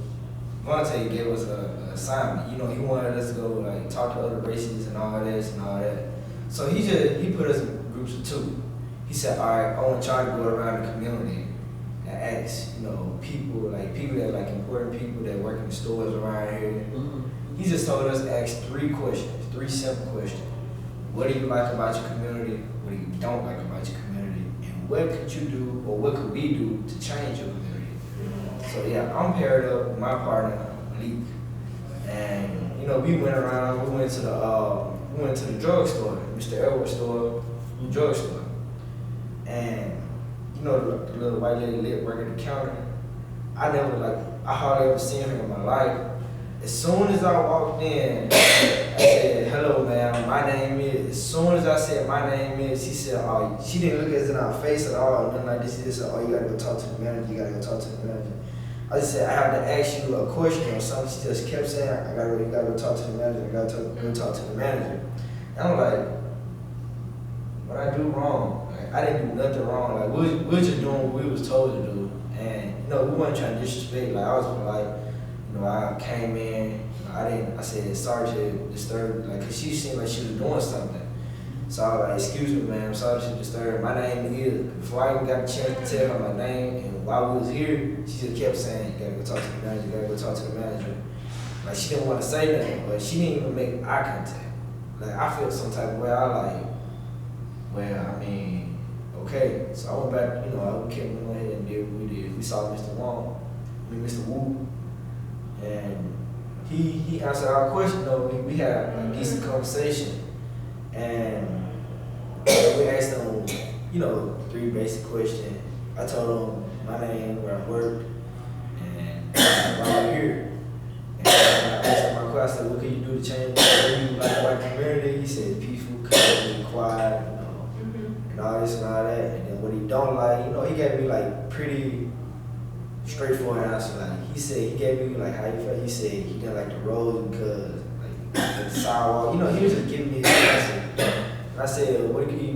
Monte gave us an assignment. You know, he wanted us to go like talk to other races and all this and all that. So he put us in groups of two. He said, all right, I want y'all to go around the community and ask, you know, people that like important people that work in the stores around here. He just told us to ask 3 questions, 3 simple questions. What do you like about your community? What do you don't like about your community? And what could you do, or what could we do to change your community? So yeah, I'm paired up with my partner, Leek, and you know, we went to the drugstore, Mr. Edwards store, drugstore. And you know, the little white lady working the counter, I hardly ever seen her in my life. As soon as I walked in, I said, hello ma'am, my name is. As soon as I said my name is, she said, oh, she didn't look at us in our face at all, nothing like this. She said, oh, you gotta go talk to the manager, you gotta go talk to the manager. I just said, I have to ask you a question or something. She just kept saying, you gotta go talk to the manager, you gotta go talk to the manager. And I'm like, what I do wrong? Like, I didn't do nothing wrong. Like, we're just doing what we was told to do. And, you know, we weren't trying to disrespect. Like, I was like, you know, I came in, you know, I said, sorry to disturb, like, cause she seemed like she was doing something. So I was like, excuse me, ma'am, sorry to disturb. My name is, before I even got a chance to tell her my name, and while we was here, she just kept saying, you gotta go talk to the manager, you gotta go talk to the manager. Like, she didn't want to say nothing, but she didn't even make eye contact. Like, I felt some type of way. I like, well, I mean, okay. So I went back, you know, I kept going ahead and did what we did. We saw Mr. Wu, and he answered our question, though. We had a decent conversation, and we asked him, you know, 3 basic questions. I told him my name, where I worked, and why I'm here. And I asked him my question, I said, what can you do to change what you like about the community? He said, peaceful, calm, quiet, you know, and all this and all that. And then what he don't like, you know, he gave me like pretty straightforward answer. Like, he gave me like how he felt. He said he didn't like the roads because like the sidewalk. You know, he was just giving me his answer. And I said, what could we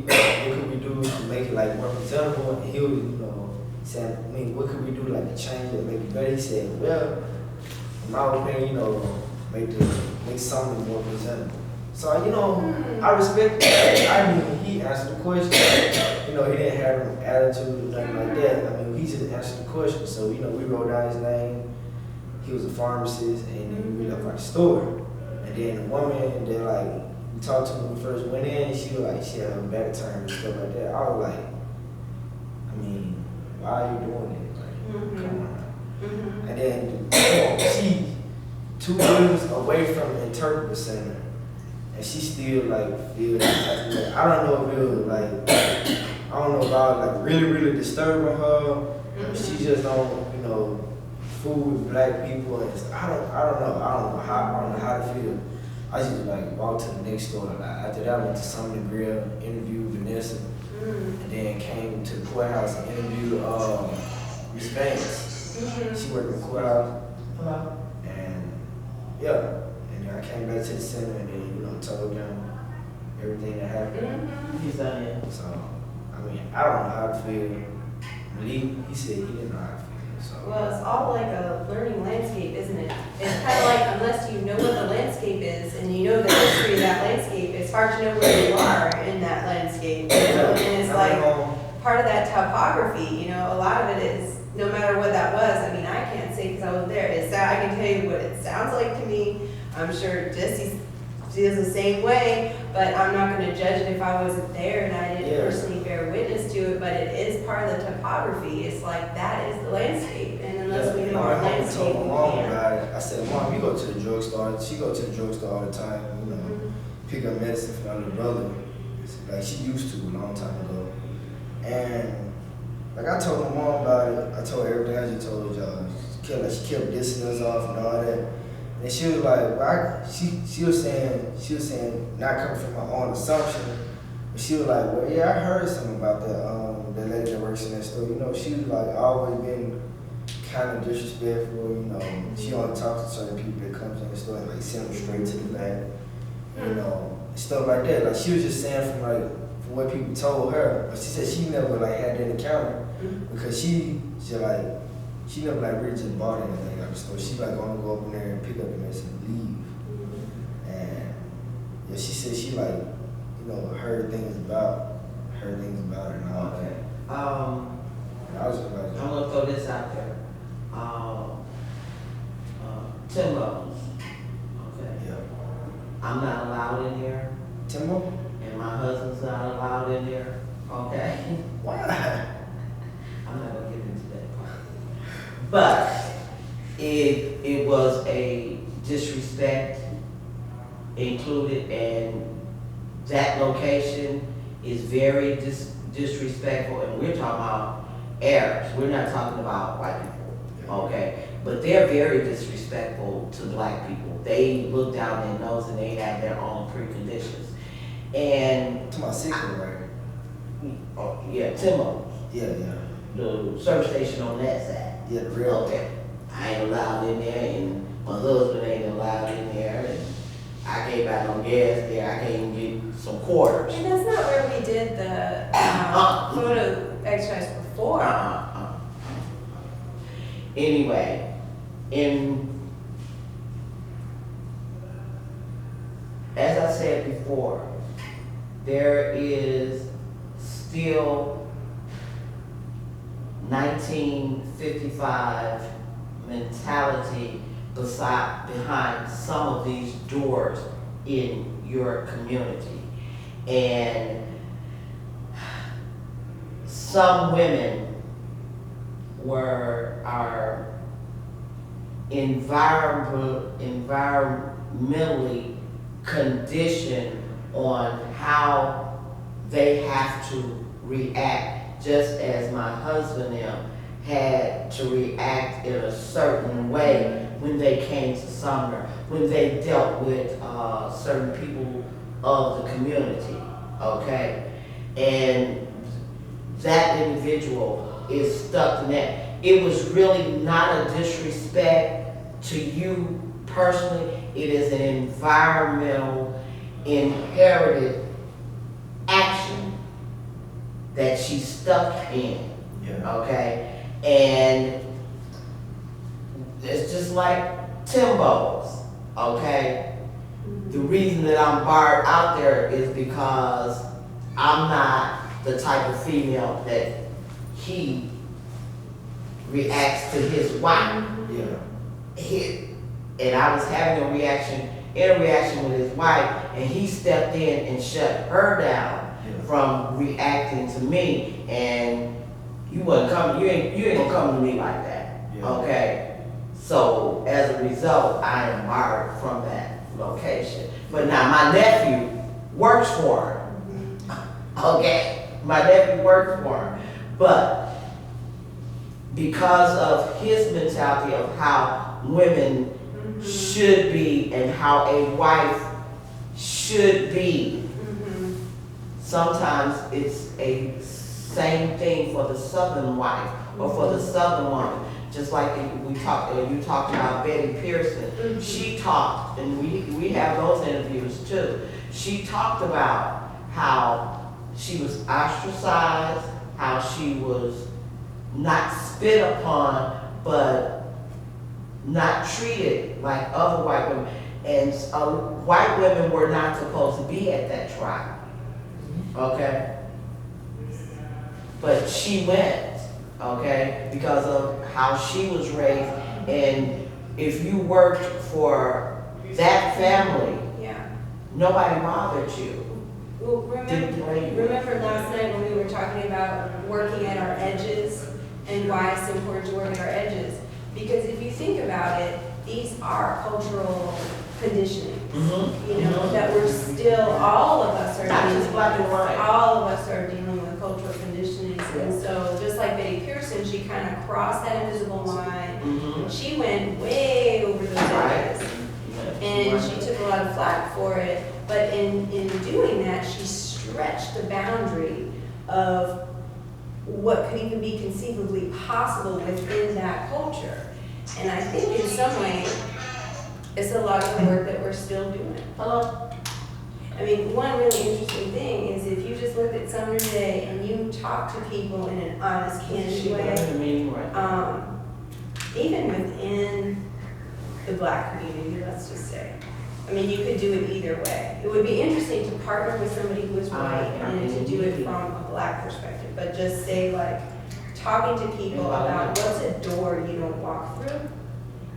do to make it like more presentable? And he was, you know, saying, I mean, what could we do like to change it, make it better? He said, well, in my opinion, you know, make the make something more presentable. So, you know, I respect that. I mean, he answered the question. You know, he didn't have an attitude or nothing like that. I mean, he just answered the question. So, you know, we wrote down his name. He was a pharmacist, and then we left out the store. And then the woman that, like, we talked to when we first went in, she was like, she had her back turned and stuff like that. I was like, I mean, why are you doing it? Like, come on. And then she 2 years away from the interpreter center, and she still like feel that type of way. I don't know if it was like, I don't know about like really disturbing her. She just don't, you know, fool with black people, and I don't know how to feel. I just like walked to the next door. Like, after that, I went to Summer Grill, interviewed Vanessa, and then came to the courthouse and interviewed Miss Banks. She worked in the courthouse. And yeah, and then I came back to the center and then, you know, told them everything that happened. He's done it. So, I mean, I don't know how to feel. But he said he didn't know how to feel. So. Well, it's all like a learning landscape, isn't it? It's kind of like, unless you know what the landscape is and you know the history of that landscape, it's hard to know where you are in that landscape. You know? And it's like part of that topography, you know, a lot of it is, no matter what that was, I mean, I can't say because I was there. I can tell you what it sounds like to me. I'm sure Jessie feels the same way, but I'm not going to judge it if I wasn't there and I didn't personally bear witness to it, but it is part of the topography. It's like, that is the landscape, and unless we know our landscape, I told my we mom can't. about it. I said, Mom, you go to the drugstore. She go to the drugstore all the time, you know, pick up medicine for my little brother. Like she used to a long time ago. And like I told my mom about it, I told her everything I just told y'all. She kept dissing us off and all that. And she was like, well, she was saying, not coming from my own assumption, but she was like, well, yeah, I heard something about that lady that works in that store. You know, she was like always been kind of disrespectful. You know, she only talks to certain people that comes in the store and like send them straight to the back. You know, stuff like that. Like she was just saying from what people told her, but she said she never like had that encounter because she never like really just bought anything out of the store. She like gonna go up in there and pick up the medicine and leave. And yeah, she said she like, you know, heard things about it and all that. And I was just like, I'm gonna throw this out there. Timbo's. Okay. yeah. I'm not allowed in there, Timbo? and my husband's not allowed in there. Okay. Why? I'm not gonna get into that part. But it was a disrespect included, and that location is very disrespectful, and we're talking about Arabs. We're not talking about white people, okay? But they're very disrespectful to black people. They look down their nose and they have their own preconditions. And To my secret, right? oh, yeah, Timo, Yeah. the service station on that side. Yeah, the real. Okay, I ain't allowed in there, and my husband ain't allowed in there, and I can't buy no gas there. I can't even get some quarters. And that's not where we did the photo exercise before. Anyway, as I said before, there is still 1955 mentality behind some of these doors in your community. And some women are environmentally conditioned on how they have to react, just as my husband and them had to react in a certain way when they came to Sumner, when they dealt with certain people of the community, okay? And that individual is stuck in that. It was really not a disrespect to you personally. It is an environmental, inherited action that she's stuck in, okay? And it's just like Timbo's, okay? The reason that I'm barred out there is because I'm not the type of female that he reacts to his wife. Yeah. And I was having a interaction with his wife, and he stepped in and shut her down from reacting to me. And you ain't gonna come to me like that, Yeah. okay? So as a result, I am barred from that location. But now my nephew works for him, okay? My nephew works for him, but because of his mentality of how women should be and how a wife should be, sometimes it's a same thing for the Southern wife or for the Southern woman. Just like you talked about Betty Pearson. She talked, and we have those interviews too. She talked about how she was ostracized, how she was not spit upon, but not treated like other white women. And white women were not supposed to be at that trial, okay? But she went, okay, because of how she was raised. And if you worked for that family, nobody bothered you. Well, Didn't blame you. remember last night when we were talking about working at our edges and why it's important to work at our edges? Because if you think about it, these are cultural conditioning, you know, that we're still, all of us are Not just dealing black and with. white. All of us are dealing with cultural conditioning. And so just like Betty Pearson, she kind of crossed that invisible line. And she went way over those edges. And she took a lot of flack for it. But in doing that, she stretched the boundary of what could even be conceivably possible within that culture. And I think in some way, it's a lot of the work that we're still doing. Hello? I mean, one really interesting thing is if you just look at Summer Day and you talk to people in an honest, candid way, even within the black community, let's just say. I mean, you could do it either way. It would be interesting to partner with somebody who is white and to do it from a black perspective, but just say like, talking to people about what's a door you don't walk through,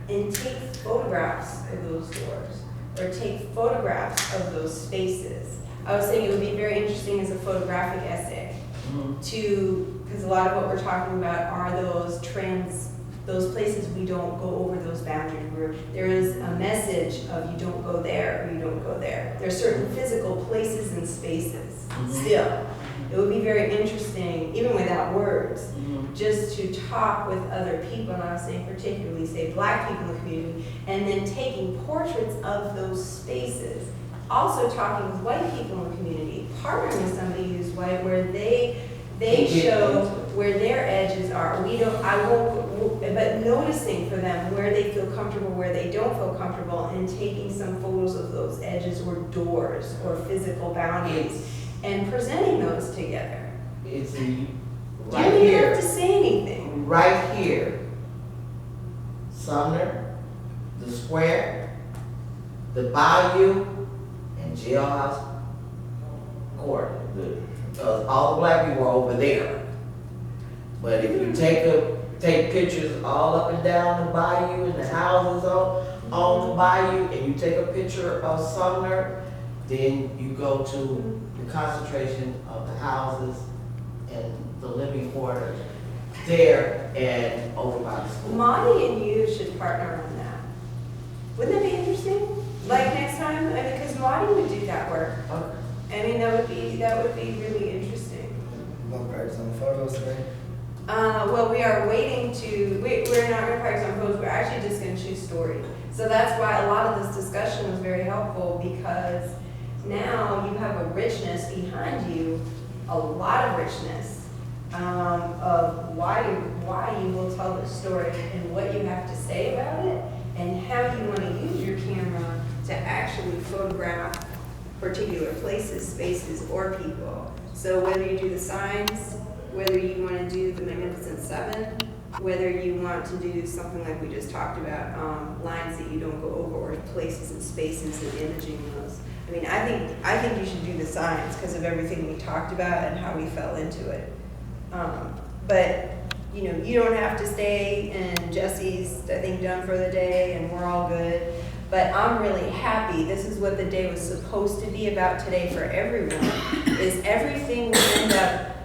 and take photographs of those doors, or take photographs of those spaces. I was saying it would be very interesting as a photographic essay because a lot of what we're talking about are those places we don't go over those boundaries where there is a message of you don't go there or you don't go there. There are certain physical places and spaces still. It would be very interesting, even without words, just to talk with other people, and I was saying particularly, say, black people in the community, and then taking portraits of those spaces. Also talking with white people in the community, partnering with somebody who's white, where they show where their edges are. But noticing for them where they feel comfortable, where they don't feel comfortable, and taking some photos of those edges or doors or physical boundaries and presenting those together. It's right you don't even here. have to say anything. Right here. Sumner, the square, the bayou, and jailhouse court. All the black people are over there. But if you take pictures all up and down the bayou and the houses on the bayou, and you take a picture of Sumner, then you go to the concentration of the houses and the living quarters there and over by the school. Monty and you should partner on that. Wouldn't that be interesting? Like next time, I mean, because Monty would do that work. Okay. I mean, that would be really interesting. You gonna practice on the photos today? Well, we are waiting we're not gonna practice on photos, we're actually just gonna choose story. So that's why a lot of this discussion was very helpful, because now you have a richness behind you, a lot of richness, of why you will tell the story and what you have to say about it, and how you want to use your camera to actually photograph particular places, spaces, or people. So whether you do the signs, whether you want to do the Magnificent Seven, whether you want to do something like we just talked about, lines that you don't go over, or places and spaces and imaging those. I mean, I think you should do the signs because of everything we talked about and how we fell into it. But you know, you don't have to stay, and Jesse's, I think, done for the day, and we're all good. But I'm really happy. This is what the day was supposed to be about today for everyone, is everything we end up,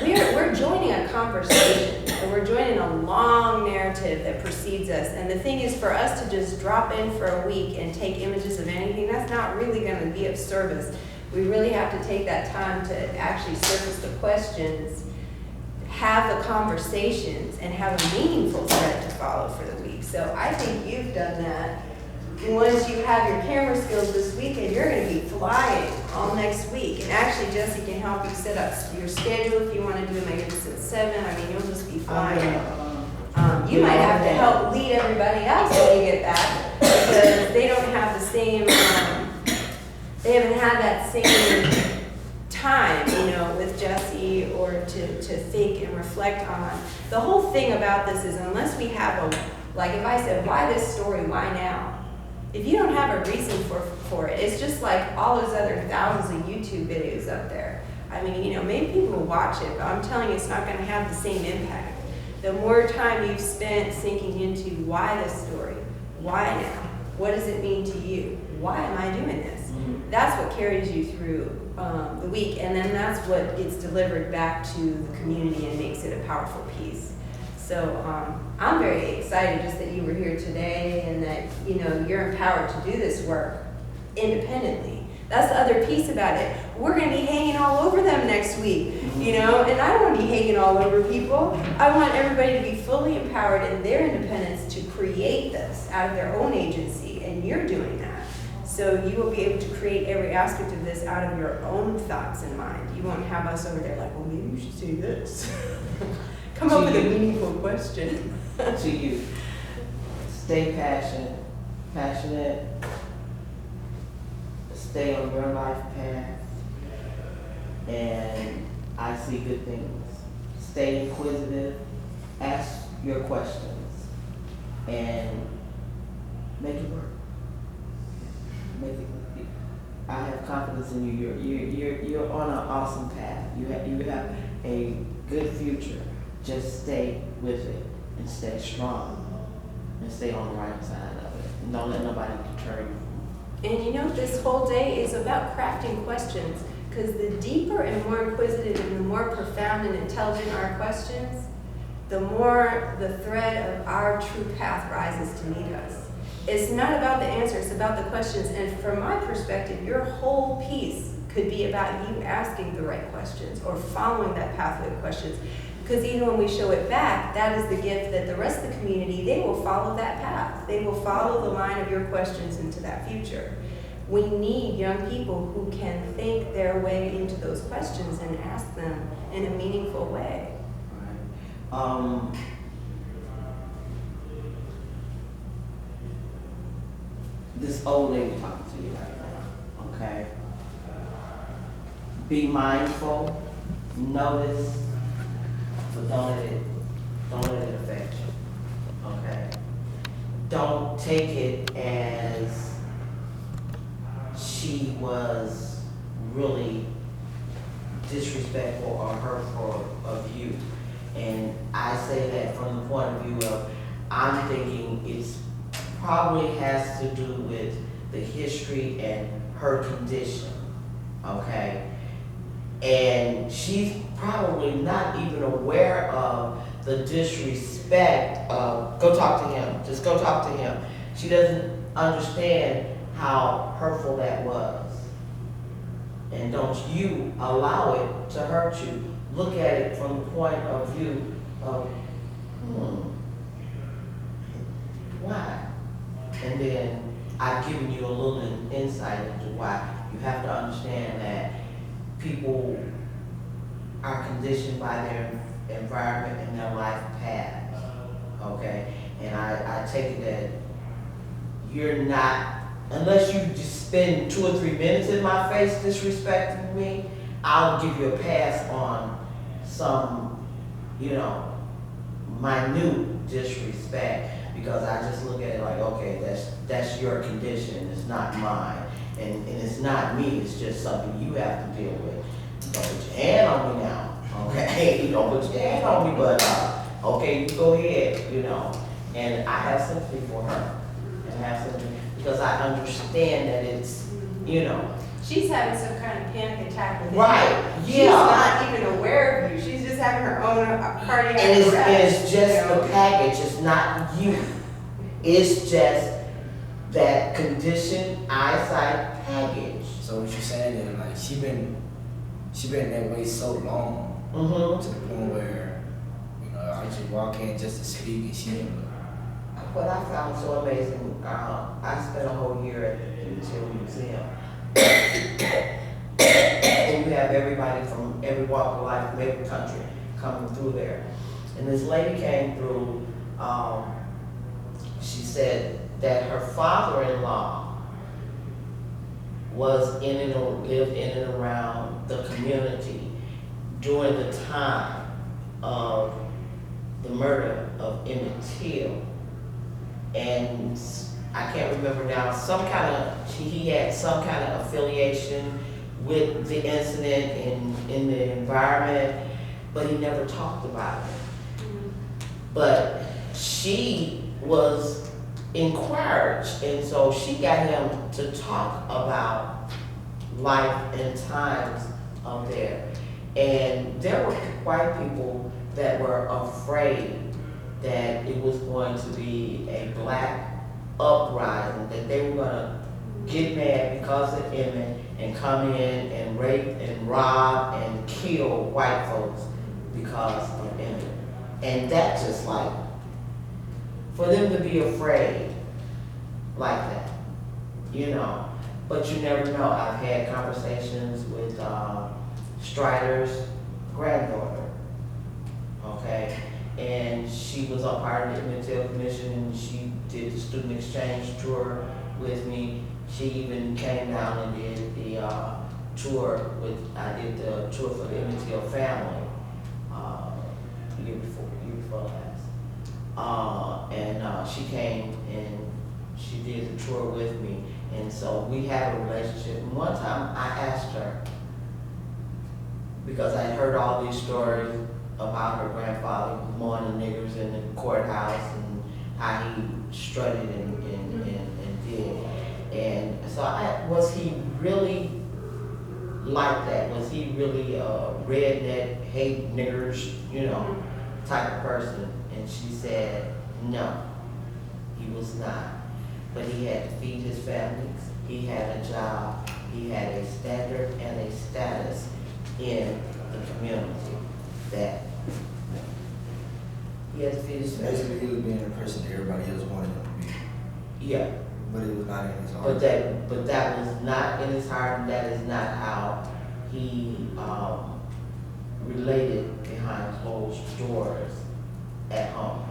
we're joining a conversation, and we're joining a long narrative that precedes us. And the thing is, for us to just drop in for a week and take images of anything, that's not really gonna be of service. We really have to take that time to actually surface the questions, have the conversations, and have a meaningful thread to follow for the week. So I think you've done that. And once you have your camera skills this weekend, you're going to be flying all next week. And actually, Jessie can help you set up your schedule if you want to do a Magnificent 7. I mean, you'll just be flying. You might have to help lead everybody else when you get back, because they don't have the same, they haven't had that same time, you know, with Jessie, or to think and reflect on. The whole thing about this is, unless we have a, like if I said, why this story, why now? If you don't have a reason for it, it's just like all those other thousands of YouTube videos up there. I mean, you know, maybe people will watch it, but I'm telling you, it's not going to have the same impact. The more time you've spent sinking into why this story, why now, what does it mean to you, why am I doing this? That's what carries you through the week, and then that's what gets delivered back to the community and makes it a powerful piece. So I'm very excited just that you were here today, and that, you know, you're empowered to do this work independently. That's the other piece about it. We're going to be hanging all over them next week, you know, and I don't want to be hanging all over people. I want everybody to be fully empowered in their independence to create this out of their own agency, and you're doing that. So you will be able to create every aspect of this out of your own thoughts and mind. You won't have us over there like, well, maybe you should say this. Come up with a meaningful question. To you, stay passionate, stay on your life path, and I see good things. Stay inquisitive, ask your questions, and make it work. I have confidence in you. You're on an awesome path. You have a good future. Just stay with it and stay strong and stay on the right side of it. And don't let nobody deter you. And you know, this whole day is about crafting questions, because the deeper and more inquisitive and the more profound and intelligent our questions, the more the thread of our true path rises to meet us. It's not about the answer, it's about the questions. And from my perspective, your whole piece could be about you asking the right questions or following that pathway of questions. Because even when we show it back, that is the gift that the rest of the community, they will follow that path. They will follow the line of your questions into that future. We need young people who can think their way into those questions and ask them in a meaningful way. Right. This old lady talking to you right now, okay? Be mindful, notice, but don't let it affect you, okay? Don't take it as she was really disrespectful or hurtful of you. And I say that from the point of view of, I'm thinking it's probably has to do with the history and her condition, okay? And she's probably not even aware of the disrespect of, go talk to him, just go talk to him. She doesn't understand how hurtful that was. And don't you allow it to hurt you. Look at it from the point of view of, why? And then I've given you a little insight into why. You have to understand that people are conditioned by their environment and their life path, okay? And I take it that you're not, unless you just spend 2 or 3 minutes in my face disrespecting me, I'll give you a pass on some, you know, minute disrespect, because I just look at it like, okay, that's your condition, it's not mine. And it's not me, it's just something you have to deal with. Don't put your hand on me now, okay? You don't put your hand on me, but, okay, you go ahead, you know. And I have sympathy for her, and I have sympathy, because I understand that it's, you know. She's having some kind of panic attack with it. Right, She's yeah. not even aware of you. She's just having her own cardiac And it's arrest. just you know? the package, it's not you. It's just that conditioned eyesight package. So what you're saying is like she been that way so long Mm-hmm. to the point where, you know, I just walk in just to speak and she What I found so amazing, I spent a whole year at the Museum. And you have everybody from every walk of life, from every country coming through there. And this lady came through, she said that her father-in-law lived in and around the community during the time of the murder of Emmett Till. And I can't remember now, he had some kind of affiliation with the incident in the environment, but he never talked about it. But she was encouraged, and so she got him to talk about life and times of there. And there were white people that were afraid that it was going to be a black uprising, that they were gonna get mad because of Emmett and come in and rape and rob and kill white folks because of Emmett. And that just like, for them to be afraid like that, you know. But you never know. I've had conversations with Strider's granddaughter, okay? And she was a part of the Emmett Till Commission, and she did the student exchange tour with me. She even came down and did the tour I did the tour for the Emmett Till family year before last. And she came and she did the tour with me. And so we had a relationship. And one time I asked her, because I had heard all these stories about her grandfather mowing the niggers in the courthouse and how he strutted and did. And so was he really like that? Was he really a redneck, hate niggers, you know, type of person? And she said, no, he was not. But he had to feed his family, he had a job, he had a standard and a status in the community that he had to feed his family. basically he was being the person that everybody else wanted him to be. Yeah. But it was not in his heart. But that was not in his heart, and that is not how he related behind closed doors at home.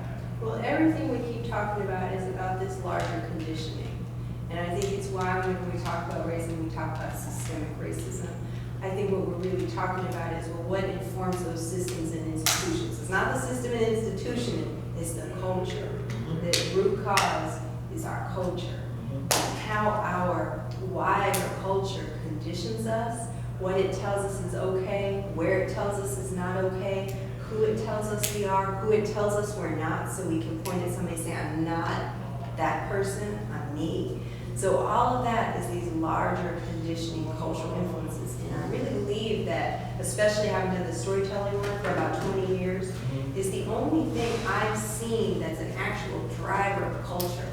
Well, everything we keep talking about is about this larger conditioning. And I think it's why when we talk about racism, we talk about systemic racism. I think what we're really talking about is, well, what informs those systems and institutions? It's not the system and institution, it's the culture. The root cause is our culture. How our wider culture conditions us, what it tells us is okay, where it tells us is not okay, who it tells us we are, who it tells us we're not, so we can point at somebody and say, I'm not that person, I'm me. So all of that is these larger conditioning cultural influences. And I really believe that, especially having done the storytelling work for about 20 years, is the only thing I've seen that's an actual driver of culture,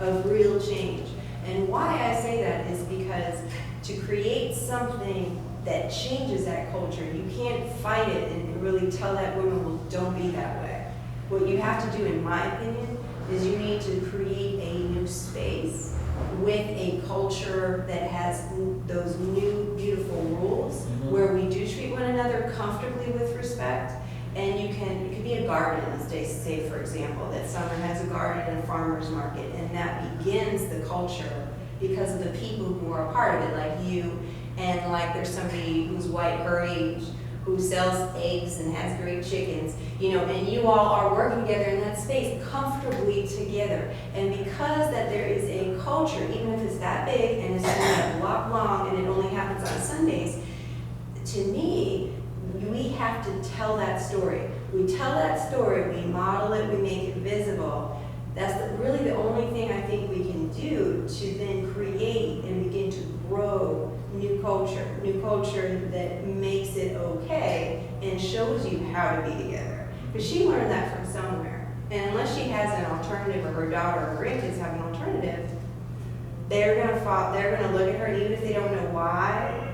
of real change. And why I say that is because to create something that changes that culture, you can't fight it and really tell that woman, well, don't be that way. What you have to do, in my opinion, is you need to create a new space with a culture that has those new, beautiful rules, where we do treat one another comfortably with respect. And it could be a garden, let's say for example, that someone has a garden at a farmer's market, and that begins the culture because of the people who are a part of it, like you, and like there's somebody who's white her age who sells eggs and has great chickens, you know, and you all are working together in that space, comfortably together. And because that there is a culture, even if it's that big and it's only a block long and it only happens on Sundays, to me, we have to tell that story. We tell that story, we model it, we make it visible. That's really the only thing I think we can do to then create and begin to grow new culture that makes it okay and shows you how to be together. Because she learned that from somewhere. And unless she has an alternative, or her daughter or grandkids have an alternative, they're gonna look at her, and even if they don't know why,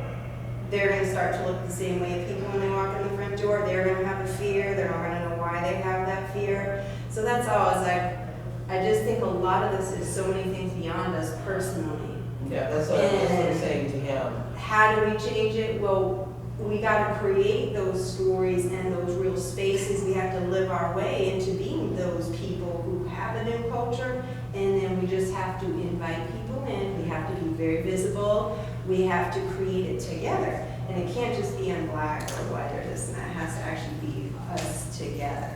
they're gonna start to look the same way at people when they walk in the front door. They're gonna have a fear, they're not gonna know why they have that fear. So that's all, is like, I just think a lot of this is so many things beyond us personally. Yeah, that's what I'm saying to him. How do we change it? Well, we got to create those stories and those real spaces. We have to live our way into being those people who have a new culture, and then we just have to invite people in. We have to be very visible. We have to create it together. And it can't just be on black or white or this and that. It has to actually be us together.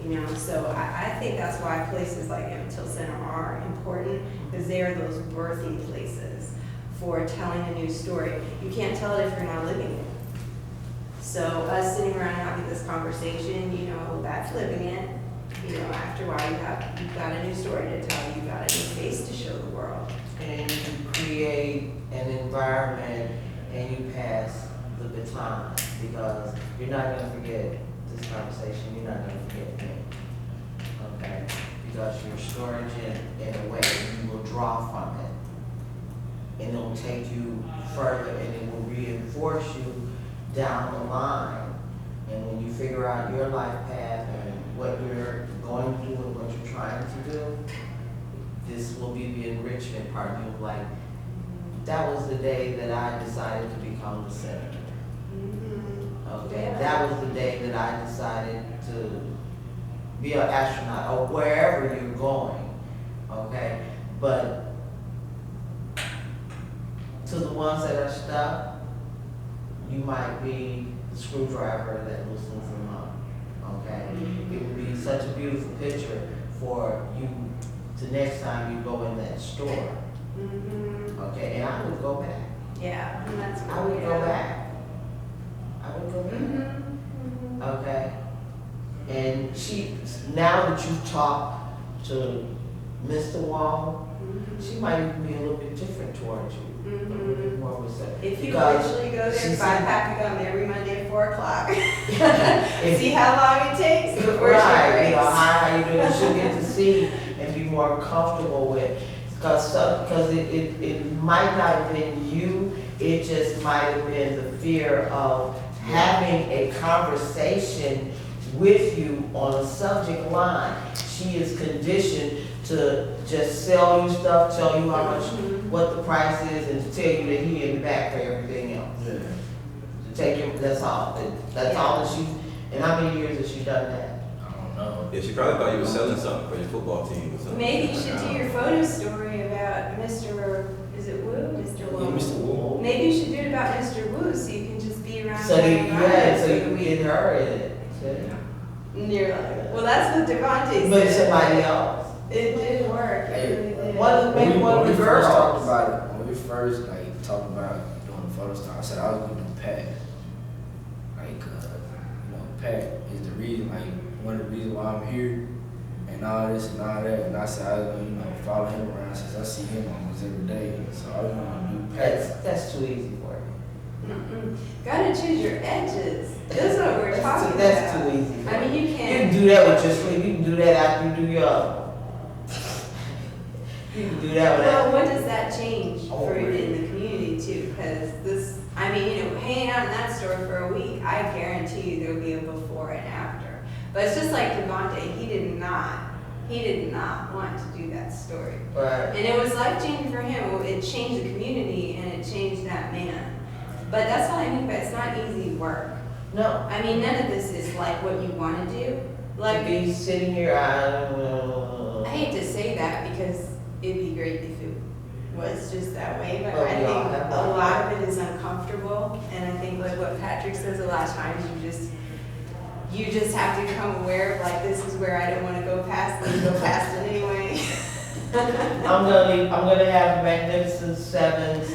You know, so I think that's why places like Emmett-Till Center are important, because they are those birthing places for telling a new story. You can't tell it if you're not living it. So us sitting around having this conversation, you know, that's living it. You know, after a while you've got a new story to tell, you've got a new face to show the world. And you create an environment and you pass the baton, because you're not gonna forget this conversation, you're not gonna forget me, okay? Because you're storing it in a way you will draw from it. And it'll take you further, and it will reinforce you down the line. And when you figure out your life path and what you're going to do and what you're trying to do, this will be the enrichment part. You'll be like, that was the day that I decided to become the senator. Okay, Yeah. that was the day that I decided to be an astronaut, or wherever you're going, okay? But to the ones that are stuck, you might be the screwdriver that loosens them up, okay? It would be such a beautiful picture for you to next time you go in that store, okay? And I would go back. Yeah, and that's I would go back. I would go back. Okay. And now that you've talked to Mr. Wall, she might even be a little bit different towards you. A little bit more receptive. If you Because literally go there, she's 5-pack of gum every Monday at 4 o'clock. If- See how long it takes before Right, she you know, breaks. how you doing, she'll get to see and be more comfortable with. Because it might not have been you, it just might have been the fear of having a conversation with you on a subject line. She is conditioned to just sell you stuff, tell you how much, what the price is, and to tell you that he in the back for everything else. Yeah. To take him, that's all. That's all that she, and how many years has she done that? I don't know. Yeah, she probably thought you were selling something for your football team or something. Maybe you should do your photo story about Mr. Is it Wu? Mr. Wu? Yeah, Mr. Wu. Maybe you should do it about Mr. Wu, so you can just be around. So you, him yeah, so for you the can week. get her in it. See? And you're like, well, that's what Devontae But said. somebody else. It did work. It Hey, really did. Maybe one of the first talked girls. about it, when we first talked about doing the photo stuff, I said I was gonna do Pat. Pat is the reason, one of the reasons why I'm here, and all this and all that. And I said I was gonna, follow him around since I see him almost every day. So I was gonna do Pat. That's too easy for you. Gotta choose your edges. This is what we're talking about. That's too easy. I mean, you You can't. can do that with your sleep. You can do that after you do your other one. You can do that with Well, that. what does that change Oh, for you really? in the community too? Because this, I mean, you know, hanging out in that store for a week, I guarantee you there'll be a before and after. But it's just like Devontae, he did not want to do that story. Right. And it was life-changing for him. It changed the community and it changed that man. But that's what I mean by it's not easy work. No. I mean, none of this is like what you want to do. To Like, be sitting here, I don't know. I hate to say that because it'd be great if it was just that way, but Oh, I we all think have a that. lot of it is uncomfortable, and I think like what Patrick says a lot of times, you just have to become aware of like, this is where I don't wanna go past, and you go past it anyway. I'm gonna have Magnificent Seven's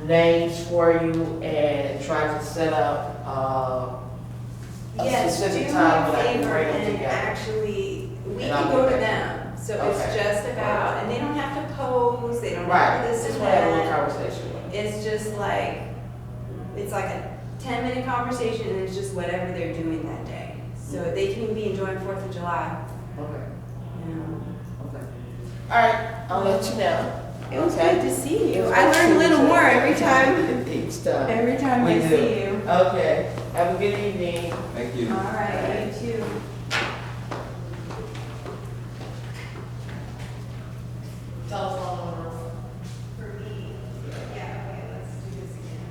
names for you and try to set up, a Yes, do me specific a time when I can favor bring them and together. actually, we And I'll can go get to back. them, so Okay. it's just about, and they don't have to pose, they don't Right, have to this just and wanna have a little that. conversation with them. It's just like, it's like a 10-minute conversation, and it's just whatever they're doing that day. So they can be enjoying 4th of July, Okay, you know. okay. All right, I'll let you know. It was Okay. good to see It you. was I good learn a to little meet you. more every time, Deep stuff. every time We I do. see you. Okay, have a good evening. Thank you. All right, you too. Telephone number. For me, yeah, okay, let's do this again.